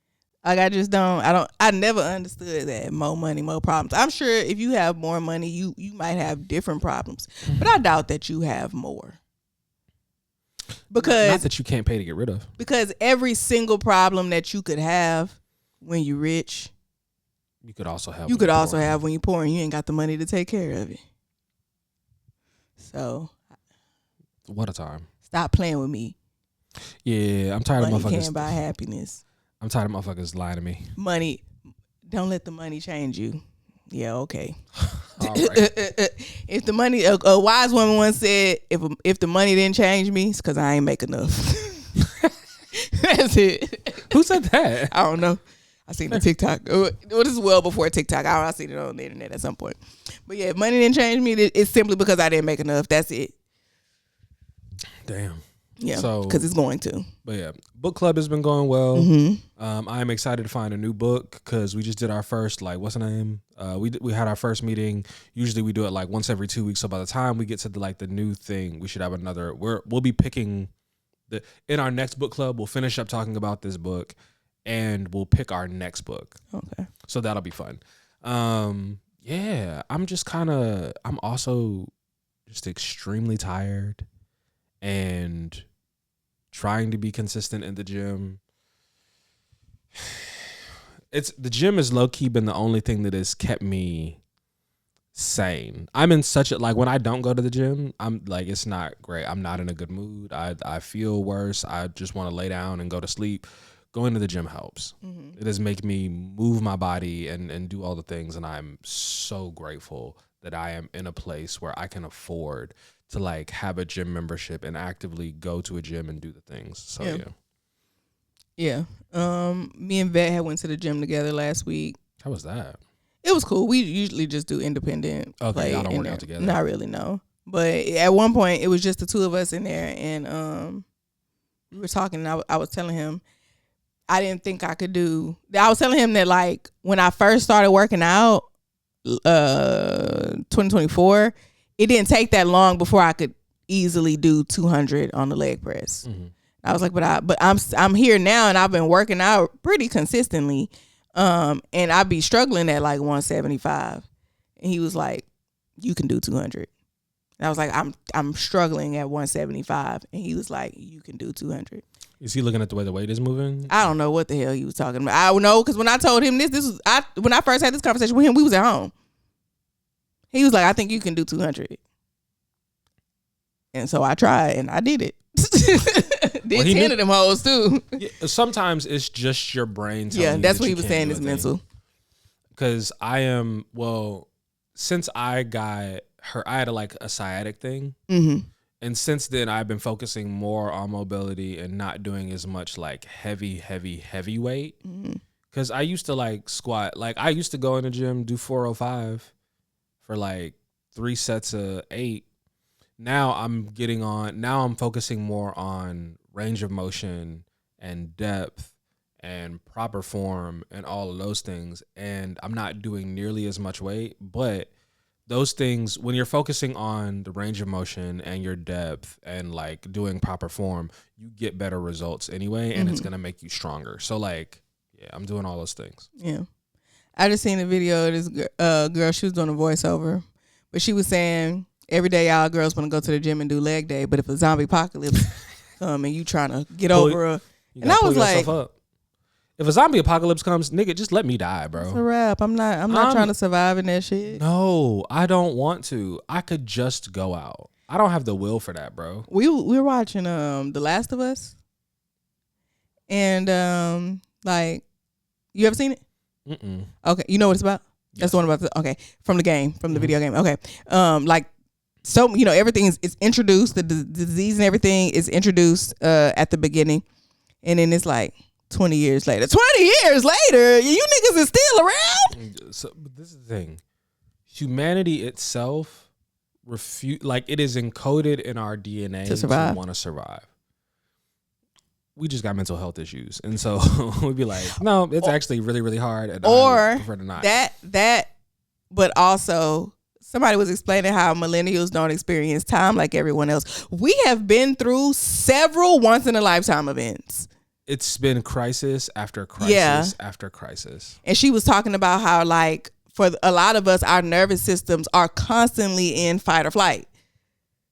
Like I never understood that more money, more problems. I'm sure if you have more money, you might have different problems, but I doubt that you have more. Because not that you can't pay to get rid of. Because every single problem that you could have when you're rich, you could also have. When you're poor and you ain't got the money to take care of it. So, what a time! Stop playing with me. Yeah, I'm tired of motherfuckers. Money can't buy happiness. I'm tired of motherfuckers lying to me. Money, don't let the money change you. Yeah, okay. All right. If the money, a wise woman once said, if the money didn't change me, it's because I ain't make enough. That's it. Who said that? I don't know. I seen the TikTok. Well, this is well before TikTok. I seen it on the internet at some point. But yeah, if money didn't change me, it's simply because I didn't make enough. That's it. Damn. Yeah, because it's going to. But yeah, book club has been going well. Mm-hmm. I am excited to find a new book because we just did our first, like, what's the name? We had our first meeting. Usually we do it like once every 2 weeks. So by the time we get to the new thing, we should have another. We'll be picking in our next book club. We'll finish up talking about this book, and we'll pick our next book. Okay. So that'll be fun. Yeah, I'm also just extremely tired and trying to be consistent in the gym. The gym is low-key been the only thing that has kept me sane. I'm in such a, like, when I don't go to the gym, I'm like, it's not great. I'm not in a good mood. I feel worse. I just want to lay down and go to sleep. Going to the gym helps. Mm-hmm. It has made me move my body and do all the things, and I'm so grateful that I am in a place where I can afford to like have a gym membership and actively go to a gym and do the things. So yeah. Me and Vet had went to the gym together last week. How was that? It was cool. We usually just do independent. Okay, y'all don't work out together. Not really, no. But at one point, it was just the two of us in there, and we were talking. And I was telling him I didn't think I could do. I was telling him that like when I first started working out, 2024, it didn't take that long before I could easily do 200 on the leg press. Mm-hmm. I was like, but I'm here now, and I've been working out pretty consistently, and I'd be struggling at like 175, and he was like, you can do 200. And I was like, I'm struggling at 175, and he was like, you can do 200. Is he looking at the way the weight is moving? I don't know what the hell he was talking about. I don't know, because when I told him when I first had this conversation with him, we was at home. He was like, I think you can do 200. And so I tried, and I did it. Did 10 of them hoes too. Yeah, sometimes it's just your brain telling you that's what he was saying is mental. Because since I got her, I had a sciatic thing. Mm-hmm. And since then, I've been focusing more on mobility and not doing as much like heavy weight. Because I used to squat. Like I used to go in the gym, do 405 for 3 sets of 8. Now I'm focusing more on range of motion and depth and proper form and all of those things. And I'm not doing nearly as much weight, but those things, when you're focusing on the range of motion and your depth and doing proper form, you get better results anyway, and it's going to make you stronger. So I'm doing all those things. Yeah. I just seen a video of this girl, she was doing a voiceover, but she was saying, every day y'all girls want to go to the gym and do leg day, but if a zombie apocalypse come and you trying to get over and I was like, if a zombie apocalypse comes, nigga, just let me die, bro. It's a wrap. I'm not trying to survive in that shit. No, I don't want to. I could just go out. I don't have the will for that, bro. We were watching The Last of Us, and you ever seen it? Mm-mm. Okay, you know what it's about? Yes. That's the one about from the video game. Okay, so everything is introduced, the disease and everything is introduced at the beginning, and then it's 20 years later. 20 years later, you niggas is still around. So this is the thing. Humanity itself it is encoded in our DNA to want to survive. We just got mental health issues. And so we'd be like, no, it's actually really, really hard. And I prefer to not. That, but also somebody was explaining how millennials don't experience time like everyone else. We have been through several once in a lifetime events. It's been crisis after crisis after crisis. And she was talking about how for a lot of us, our nervous systems are constantly in fight or flight.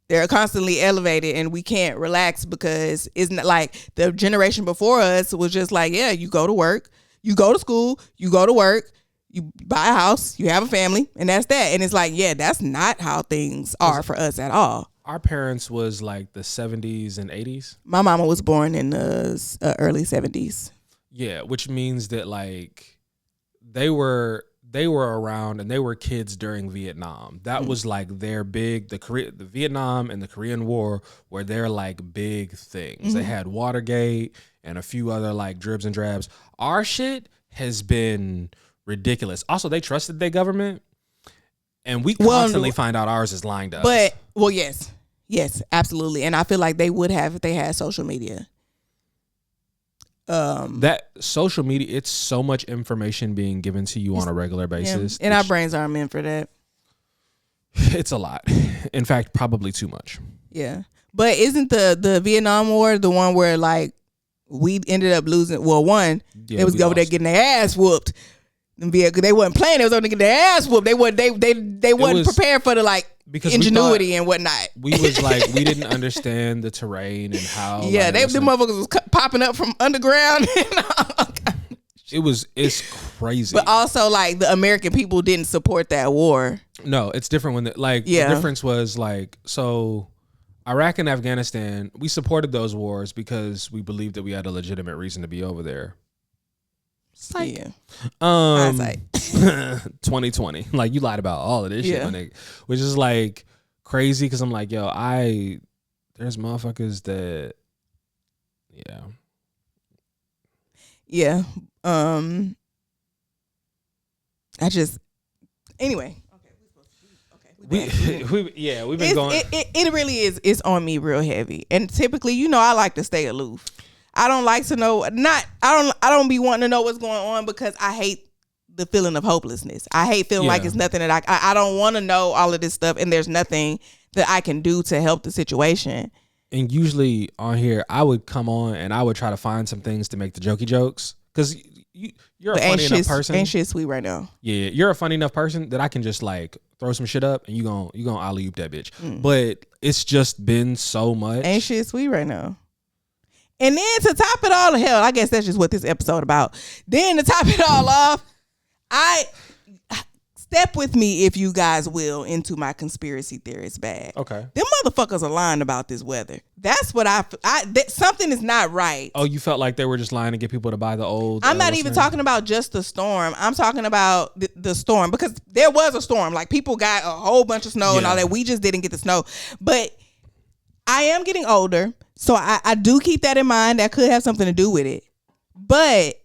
They're constantly elevated and we can't relax because it's not the generation before us was just you go to work, you go to school, you go to work, you buy a house, you have a family, and that's that. And it's that's not how things are for us at all. Our parents was the 70s and 80s. My mama was born in the early 70s. Yeah, which means that they were around and they were kids during Vietnam. That was their big the Vietnam and the Korean War were their big things. Mm-hmm. They had Watergate and a few other dribs and drabs. Our shit has been ridiculous. Also, they trusted their government, and we constantly find out ours is lying to us. But yes, absolutely. And I feel like they would have if they had social media. That social media, it's so much information being given to you on a regular basis. And our brains aren't meant for that. It's a lot. In fact, probably too much. Yeah. But isn't the Vietnam War the one where we ended up losing? Well, they was over there getting their ass whooped. They wasn't playing. They was over there getting their ass whooped. They wasn't prepared for the because ingenuity and whatnot. We was we didn't understand the terrain and how. Yeah, them motherfuckers was popping up from underground. It's crazy. But also the American people didn't support that war. No, it's different when the difference was so Iraq and Afghanistan, we supported those wars because we believed that we had a legitimate reason to be over there. Yeah. 2020. You lied about all of this shit, my nigga. Which is crazy because I'm there's motherfuckers that Yeah. Anyway. We've been going. It really is. It's on me real heavy, and typically, I like to stay aloof. I don't like to know. I don't be wanting to know what's going on because I hate the feeling of hopelessness. I hate feeling like it's nothing that I don't want to know all of this stuff, and there's nothing that I can do to help the situation. And usually on here, I would come on and I would try to find some things to make the jokey jokes, because you're a funny enough person. Ain't shit sweet right now. Yeah, you're a funny enough person that I can just like throw some shit up and you gonna alley-oop that bitch. But it's just been so much. Ain't shit sweet right now. And then to top it all, hell, I guess that's just what this episode about. Then to top it all off, I step with me, if you guys will, into my conspiracy theorist bag. Okay. Them motherfuckers are lying about this weather. That's what something is not right. Oh, you felt like they were just lying to get people to buy the old. I'm not even talking about just the storm. I'm talking about the storm, because there was a storm. Like, people got a whole bunch of snow and all that. We just didn't get the snow. But I am getting older, so I do keep that in mind. That could have something to do with it. But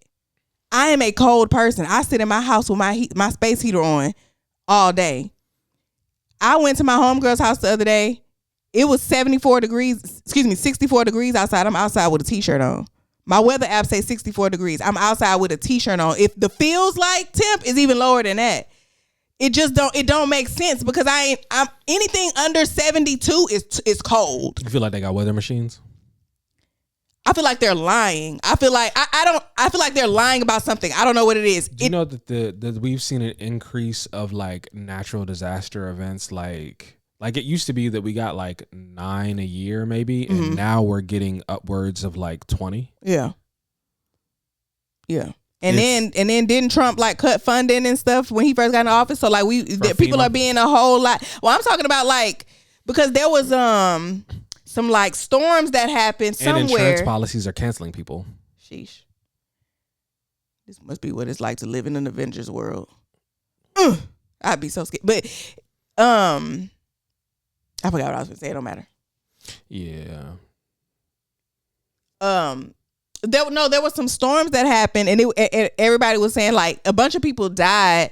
I am a cold person. I sit in my house with my space heater on all day. I went to my homegirl's house the other day. It was 64 degrees outside. I'm outside with a t-shirt on. My weather app says 64 degrees. I'm outside with a t-shirt on. If the feels like temp is even lower than that, it don't make sense, because I'm anything under 72 is cold. You feel like they got weather machines? I feel like they're lying. I feel like I feel like they're lying about something. I don't know what it is. Do you know that that we've seen an increase of like natural disaster events, like it used to be that we got like 9 a year maybe, and now we're getting upwards of like 20. Yeah. Yeah. And then didn't Trump like cut funding and stuff when he first got in office? So like people are being a whole lot. Well, I'm talking about like, because there was some like storms that happened somewhere. And insurance policies are canceling people. Sheesh. This must be what it's like to live in an Avengers world. I'd be so scared. But I forgot what I was gonna say. It don't matter. Yeah. There was some storms that happened, and everybody was saying like a bunch of people died,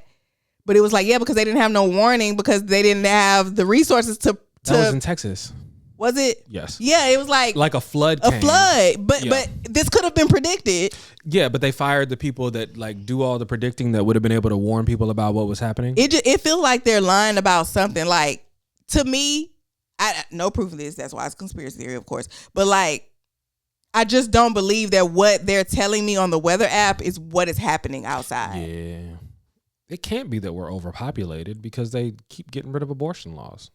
but it was like, because they didn't have no warning, because they didn't have the resources to. That was in Texas. Was it? Yes. Yeah, it was like a flood. But this could have been predicted. Yeah, but they fired the people that like do all the predicting that would have been able to warn people about what was happening. It feels like they're lying about something. Like, to me, no proof of this. That's why it's conspiracy theory, of course. But like, I just don't believe that what they're telling me on the weather app is what is happening outside. Yeah, it can't be that we're overpopulated, because they keep getting rid of abortion laws.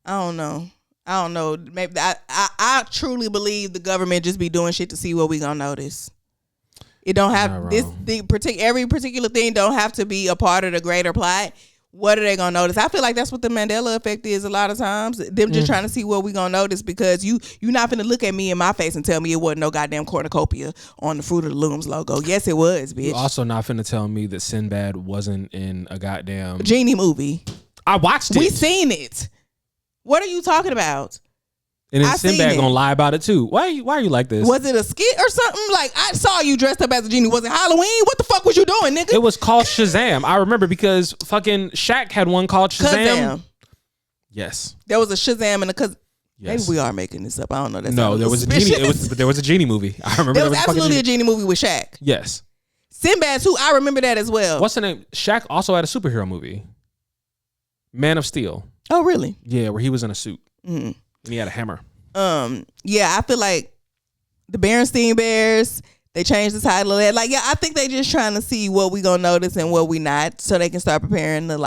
I don't know. Maybe I truly believe the government just be doing shit to see what we gonna notice. It don't have every particular thing don't have to be a part of the greater plot. What are they gonna notice? I feel like that's what the Mandela effect is a lot of times. Them just trying to see what we gonna notice, because you not finna look at me in my face and tell me it wasn't no goddamn cornucopia on the Fruit of the Looms logo. Yes, it was, bitch. You also not finna tell me that Sinbad wasn't in a goddamn Genie movie. I watched it. We seen it. What are you talking about? And then Sinbad gonna lie about it too. Why are you like this? Was it a skit or something? Like, I saw you dressed up as a genie. Was it Halloween? What the fuck was you doing, nigga? It was called Shazam. I remember, because fucking Shaq had one called Shazam. Yes. There was a Shazam and a Yes. Maybe we are making this up. I don't know. No, there was a genie. There was a genie movie. I remember there was absolutely a genie movie with Shaq. Yes. Sinbad too. I remember that as well. What's the name? Shaq also had a superhero movie, Man of Steel. Oh, really? Yeah, where he was in a suit and he had a hammer. Yeah, I feel like the Berenstein Bears, they changed the title of that. Like, yeah, I think they just trying to see what we gonna notice and what we not, so they can start preparing the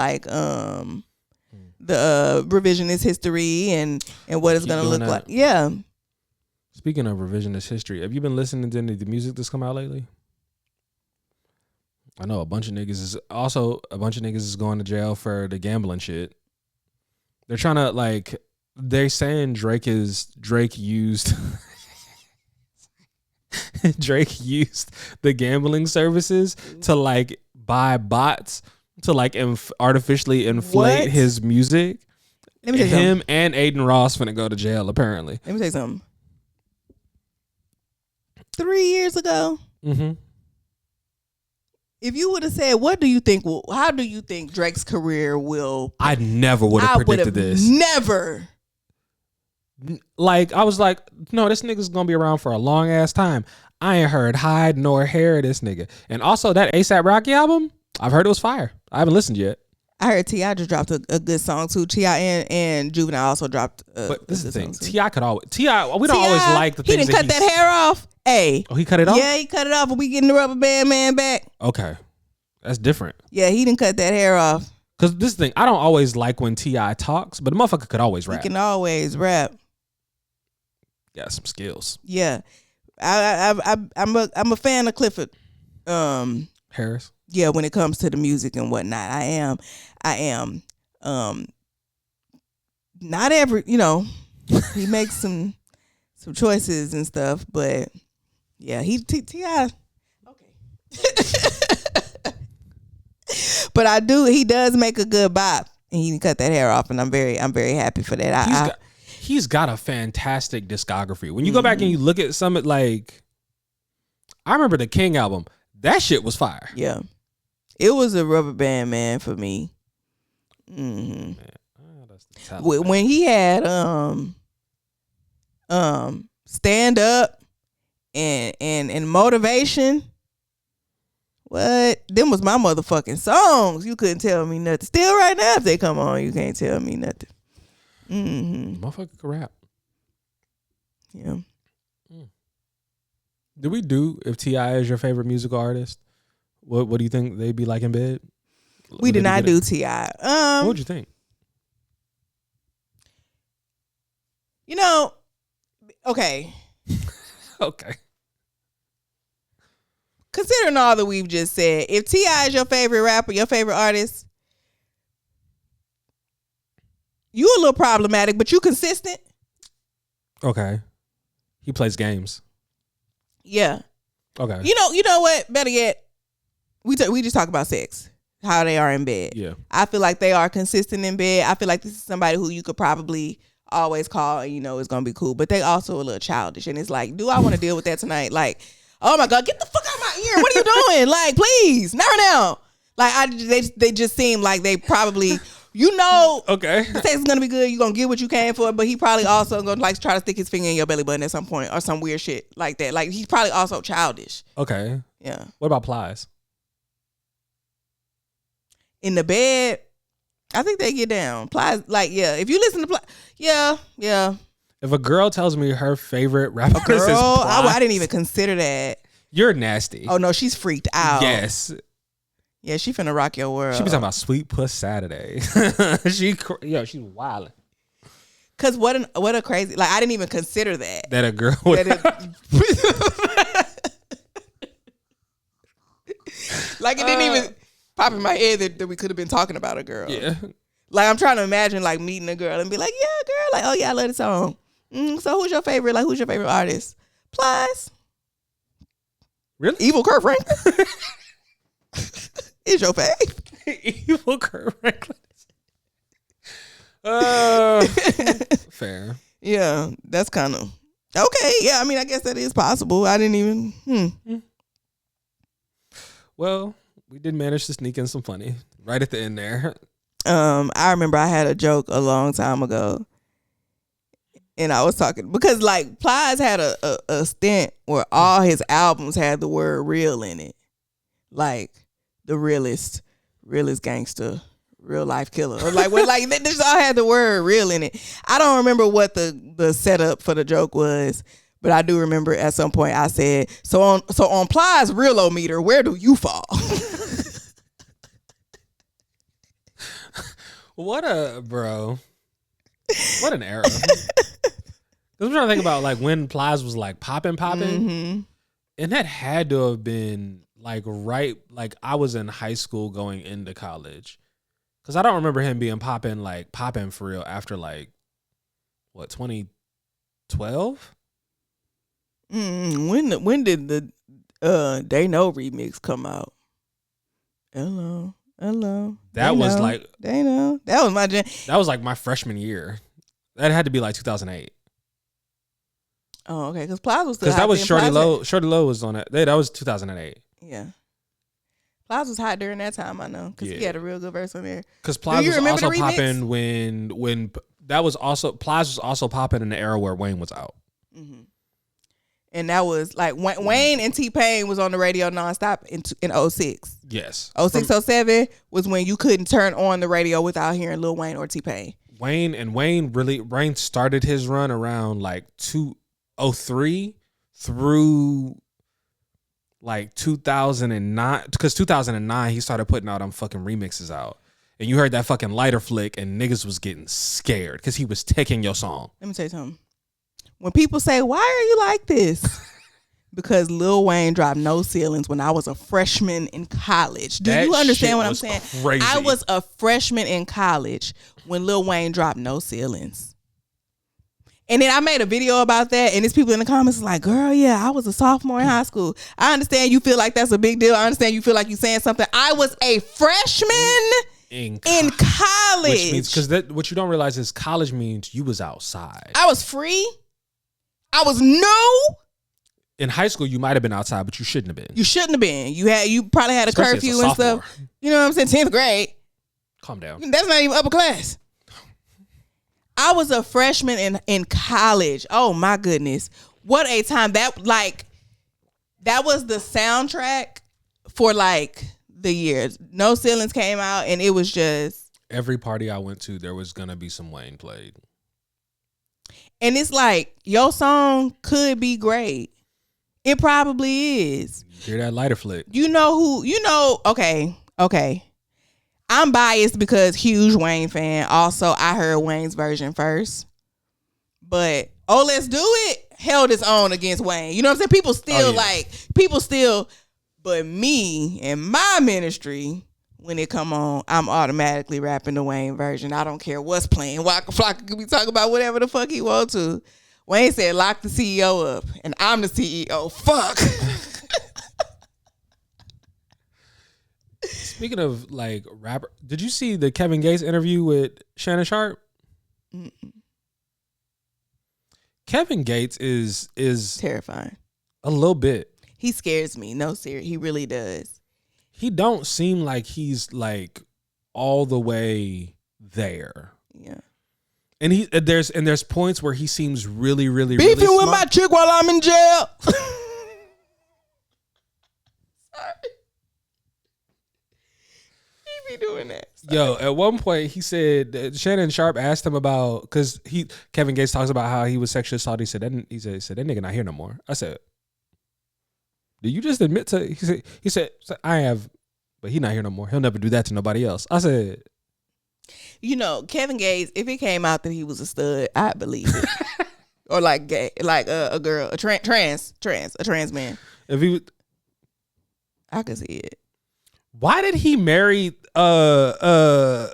revisionist history and what it's gonna look like. Yeah. Speaking of revisionist history, have you been listening to any of the music that's come out lately? I know a bunch of niggas is going to jail for the gambling shit. They're trying to like. They're saying Drake used the gambling services to like buy bots to like artificially inflate his music. Let me tell you something. Him and Aiden Ross finna go to jail apparently. Let me tell you something. 3 years ago, if you would have said, how do you think Drake's career will? I never would have predicted this. Never. Like, I was like, no, this nigga's gonna be around for a long ass time. I ain't heard hide nor hair of this nigga. And also that ASAP Rocky album, I've heard it was fire. I haven't listened yet. I heard T.I. just dropped a good song too. T.I. and Juvenile also dropped. But this is the thing. T.I. could always. T.I. We don't always like the things. He didn't cut that hair off. Hey. Oh, he cut it off. Yeah, he cut it off. And we getting the Rubber Band Man back. Okay, that's different. Yeah, he didn't cut that hair off. Cause this thing, I don't always like when T.I. talks, but the motherfucker could always rap. He can always rap. Got some skills. Yeah, I'm a fan of Clifford Harris. Yeah, when it comes to the music and whatnot, I am. Not every, he makes some choices and stuff, but yeah, T.I. Okay. But he does make a good bop, and he cut that hair off, and I'm very happy for that. He's got a fantastic discography. When you go back and you look at some, like, I remember the King album. That shit was fire. Yeah. It was a Rubber Band Man for me. Mm-hmm. When he had Stand Up and Motivation, what? Them was my motherfucking songs. You couldn't tell me nothing. Still right now, if they come on, you can't tell me nothing. Mm-hmm. Motherfucker can rap. Yeah. Do we do if T.I. is your favorite musical artist? What do you think they'd be like in bed? We did not do T.I. What would you think? Okay. Okay. Considering all that we've just said, if T.I. is your favorite rapper, your favorite artist, you a little problematic, but you consistent. Okay. He plays games. Yeah. Okay. You know what? Better yet, we just talk about sex, how they are in bed. Yeah. I feel like they are consistent in bed. I feel like this is somebody who you could probably always call and it's gonna be cool. But they also a little childish, and it's like, do I want to deal with that tonight? Like, oh my God, get the fuck out of my ear! What are you doing? Like, please, not right now. Like, they just seem like they probably. Okay. The sex is gonna be good. You're gonna get what you came for, but he probably also gonna like try to stick his finger in your belly button at some point or some weird shit like that. Like, he's probably also childish. Okay. Yeah. What about Plies? In the bed, I think they get down. Plies, like, yeah. If you listen to Plies, yeah. If a girl tells me her favorite rapper is Plies, I didn't even consider that. You're nasty. Oh no, she's freaked out. Yes. Yeah, she finna rock your world. She be talking about Sweet Puss Saturday. She's wilding. Cause what a crazy, like, I didn't even consider that. That a girl would like, it didn't even pop in my head that we could have been talking about a girl. Yeah. Like, I'm trying to imagine like meeting a girl and be like, yeah, girl, like, oh yeah, I love the song. So who's your favorite? Like, who's your favorite artist? Plies. Really? Evil Kurt Franklin. Is your fave? Evil Kurt Franklin. Fair. Yeah, that's kind of okay. Yeah, I mean, I guess that is possible. I didn't even. Well, we did manage to sneak in some funny right at the end there. I remember I had a joke a long time ago, and I was talking because like Plies had a stint where all his albums had the word "real" in it, like the realest gangster, real life killer, or like what, like they just all had the word "real" in it. I don't remember what the setup for the joke was, but I do remember at some point I said, "So on Plies' real-o-meter, where do you fall?" What an era. I'm trying to think about like when Plies was like popping, Mm-hmm. and that had to have been like right, like I was in high school going into college, because I don't remember him being popping for real after like what 2012. When did the They Know remix come out? Hello. That was like They Know. That was my gen. That was like my freshman year. That had to be like 2008. Oh, okay. Because Plies was still because that was then. Shorty Plies Low. Shorty Low was on that. That was 2008. Yeah. Plies was hot during that time, I know, because he had a real good verse on there. Because Plies was also popping when that was also Plies was also popping in the era where Wayne was out. Mm-hmm. And that was like Wayne and T-Pain was on the radio nonstop in 06. Yes. 06, 07 was when you couldn't turn on the radio without hearing Lil Wayne or T-Pain. Wayne started his run around like 2003 through like 2009, because 2009 he started putting out fucking remixes out. And you heard that fucking lighter flick and niggas was getting scared because he was taking your song. Let me tell you something. When people say, why are you like this? Because Lil Wayne dropped No Ceilings when I was a freshman in college. Do you understand what I'm saying? Crazy. I was a freshman in college when Lil Wayne dropped No Ceilings. And then I made a video about that, and there's people in the comments like, girl, yeah, I was a sophomore in high school. I understand you feel like that's a big deal. I understand you feel like you're saying something. I was a freshman in college. Which means, because what you don't realize is college means you was outside. I was free. I was new. In high school, you might have been outside, but you shouldn't have been. You shouldn't have been. You probably had a curfew and stuff. You know what I'm saying? 10th grade. Calm down. That's not even upper class. I was a freshman in college. Oh my goodness. What a time. That was the soundtrack for like the years. No Ceilings came out and it was just. Every party I went to, there was going to be some Wayne played. And it's like, your song could be great. It probably is. Hear that lighter flick. Okay. I'm biased because huge Wayne fan. Also, I heard Wayne's version first. But Oh Let's Do It held its own against Wayne. You know what I'm saying? People still, but me and my ministry, when it come on, I'm automatically rapping the Wayne version. I don't care what's playing. Waka Flocka could be talking about whatever the fuck he want to. Wayne said, lock the CEO up. And I'm the CEO. Fuck. Speaking of like rapper, did you see the Kevin Gates interview with Shannon Sharp? Mm-mm. Kevin Gates is terrifying. A little bit. He scares me. No, serious. He really does. He don't seem like he's like all the way there. Yeah. And there's points where he seems really, really, beefing really with my chick while I'm in jail. Sorry. He be doing that. Sorry. Yo, at one point he said Shannon Sharp asked him about, because Kevin Gates talks about how he was sexually assaulted. He said that nigga not here no more. I said, did you just admit to? He said I have, but he not here no more. He'll never do that to nobody else. I said, Kevin Gates, if it came out that he was a stud, I'd believe it. Or like gay, like a girl, a trans man. If he would, I could see it. Why did he marry Brittany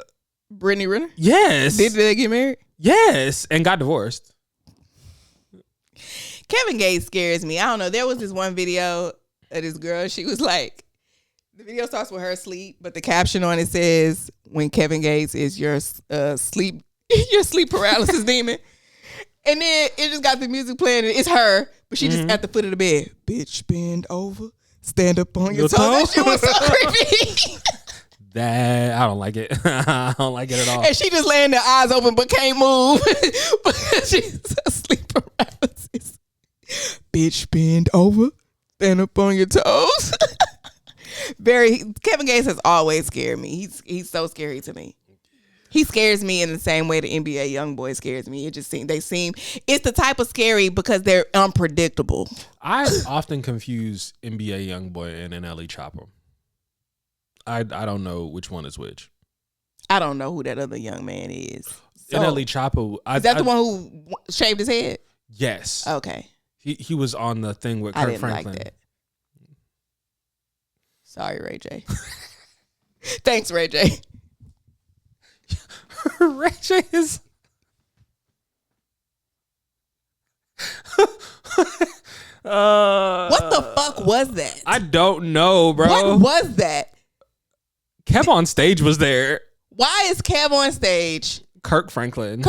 Renner? Yes. Did they get married? Yes, and got divorced. Kevin Gates scares me. I don't know. There was this one video of this girl. She was like, the video starts with her asleep, but the caption on it says, when Kevin Gates is your sleep paralysis demon. And then it just got the music playing and it's her, but she just at the foot of the bed. Bitch, bend over, stand up on your toes. That shit was so creepy. That I don't like it. I don't like it at all. And she just laying there, eyes open, but can't move. She's asleep paralysis. Bitch, bend over, stand up on your toes. Kevin Gates has always scared me. He's so scary to me. He scares me in the same way the NBA YoungBoy scares me. It's the type of scary because they're unpredictable. I often confuse NBA YoungBoy and NLE Chopper. I don't know which one is which. I don't know who that other young man is. So, NLE Chopper. Is that the one who shaved his head? Yes. Okay. He was on the thing with Kirk Franklin. Like that. Sorry, Ray J. Thanks, Ray J. Ray J is. What the fuck was that? I don't know, bro. What was that? Kev on stage was there. Why is Kev on stage? Kirk Franklin,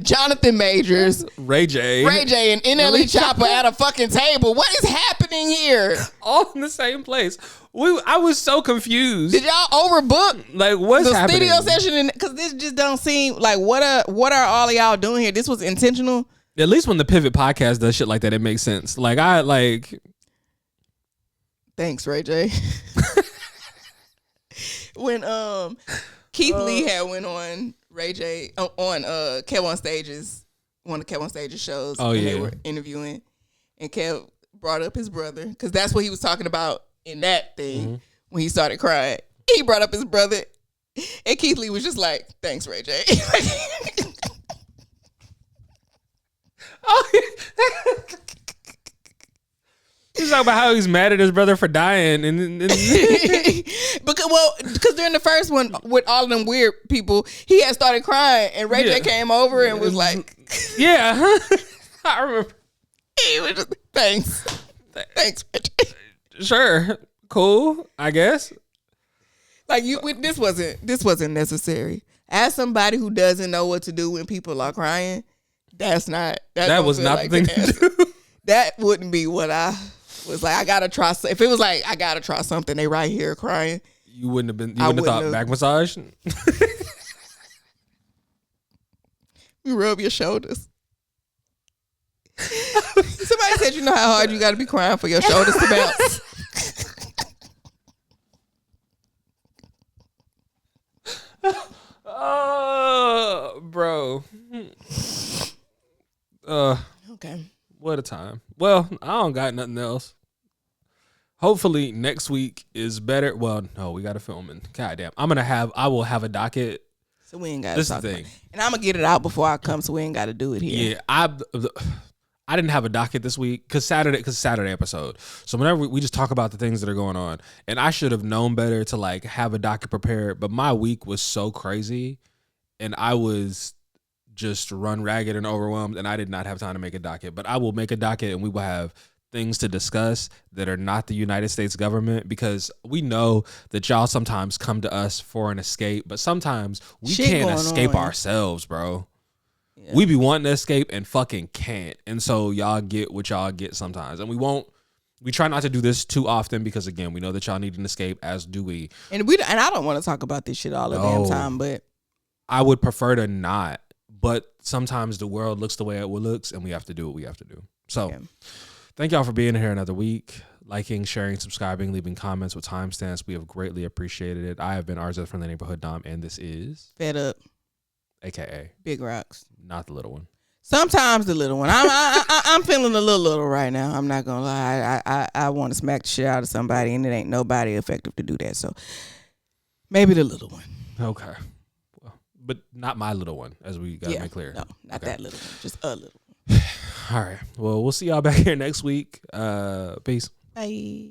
Jonathan Majors, Ray J, and NLE Chopper at a fucking table. What is happening here? All in the same place. I was so confused. Did y'all overbook? Like, what's the happening? Studio session? Because this just don't seem like what are all of y'all doing here? This was intentional. At least when the Pivot podcast does shit like that, it makes sense. Like Thanks, Ray J. When Keith Lee had went on Ray J on Kev on Stage's one of Kev on Stage's shows. Oh, yeah. They were interviewing, and Kev brought up his brother because that's what he was talking about in that thing when he started crying. He brought up his brother, and Keith Lee was just like, "Thanks, Ray J." He's talking about how he's mad at his brother for dying, and because during the first one with all of them weird people, he had started crying, and Ray J came over and was like, "Yeah, I remember." He was just, thanks, Ray J. Sure, cool, I guess. Like this wasn't necessary. As somebody who doesn't know what to do when people are crying, that was not like the thing to do. That wouldn't be what I was like. I gotta try. If it was like I gotta try something, they right here crying. You wouldn't have been. You wouldn't have thought back massage. You rub your shoulders. Somebody said, "You know how hard you got to be crying for your shoulders to bounce." Oh, bro. Okay. What a time. Well, I don't got nothing else. Hopefully next week is better. Well, no, we got to film it. Goddamn. I will have a docket. So we ain't got to This is talk the about thing. it. And I'm going to get it out before I come, so we ain't got to do it here. Yeah, I didn't have a docket this week because Saturday episode. So whenever we just talk about the things that are going on, and I should have known better to like have a docket prepared, but my week was so crazy and I was just run ragged and overwhelmed, and I did not have time to make a docket. But I will make a docket, and we will have things to discuss that are not the United States government, because we know that y'all sometimes come to us for an escape, but sometimes we can't escape ourselves, bro. Yeah. We be wanting to escape and fucking can't. And so y'all get what y'all get sometimes. And we try not to do this too often because, again, we know that y'all need an escape, as do we. And I don't want to talk about this shit all the damn time, but I would prefer to not. But sometimes the world looks the way it looks, and we have to do what we have to do. So thank y'all for being here another week. Liking, sharing, subscribing, leaving comments with timestamps. We have greatly appreciated it. I have been RJ from the Neighborhood Dom, and this is Fed Up, a.k.a. Big Rocks. Not the little one. Sometimes the little one. I'm feeling a little right now. I'm not gonna lie. I want to smack the shit out of somebody, and it ain't nobody effective to do that. So maybe the little one. Okay. Well, but not my little one, as we gotta make clear. No, not that little one. Just a little one. All right. Well, we'll see y'all back here next week. Peace. Bye.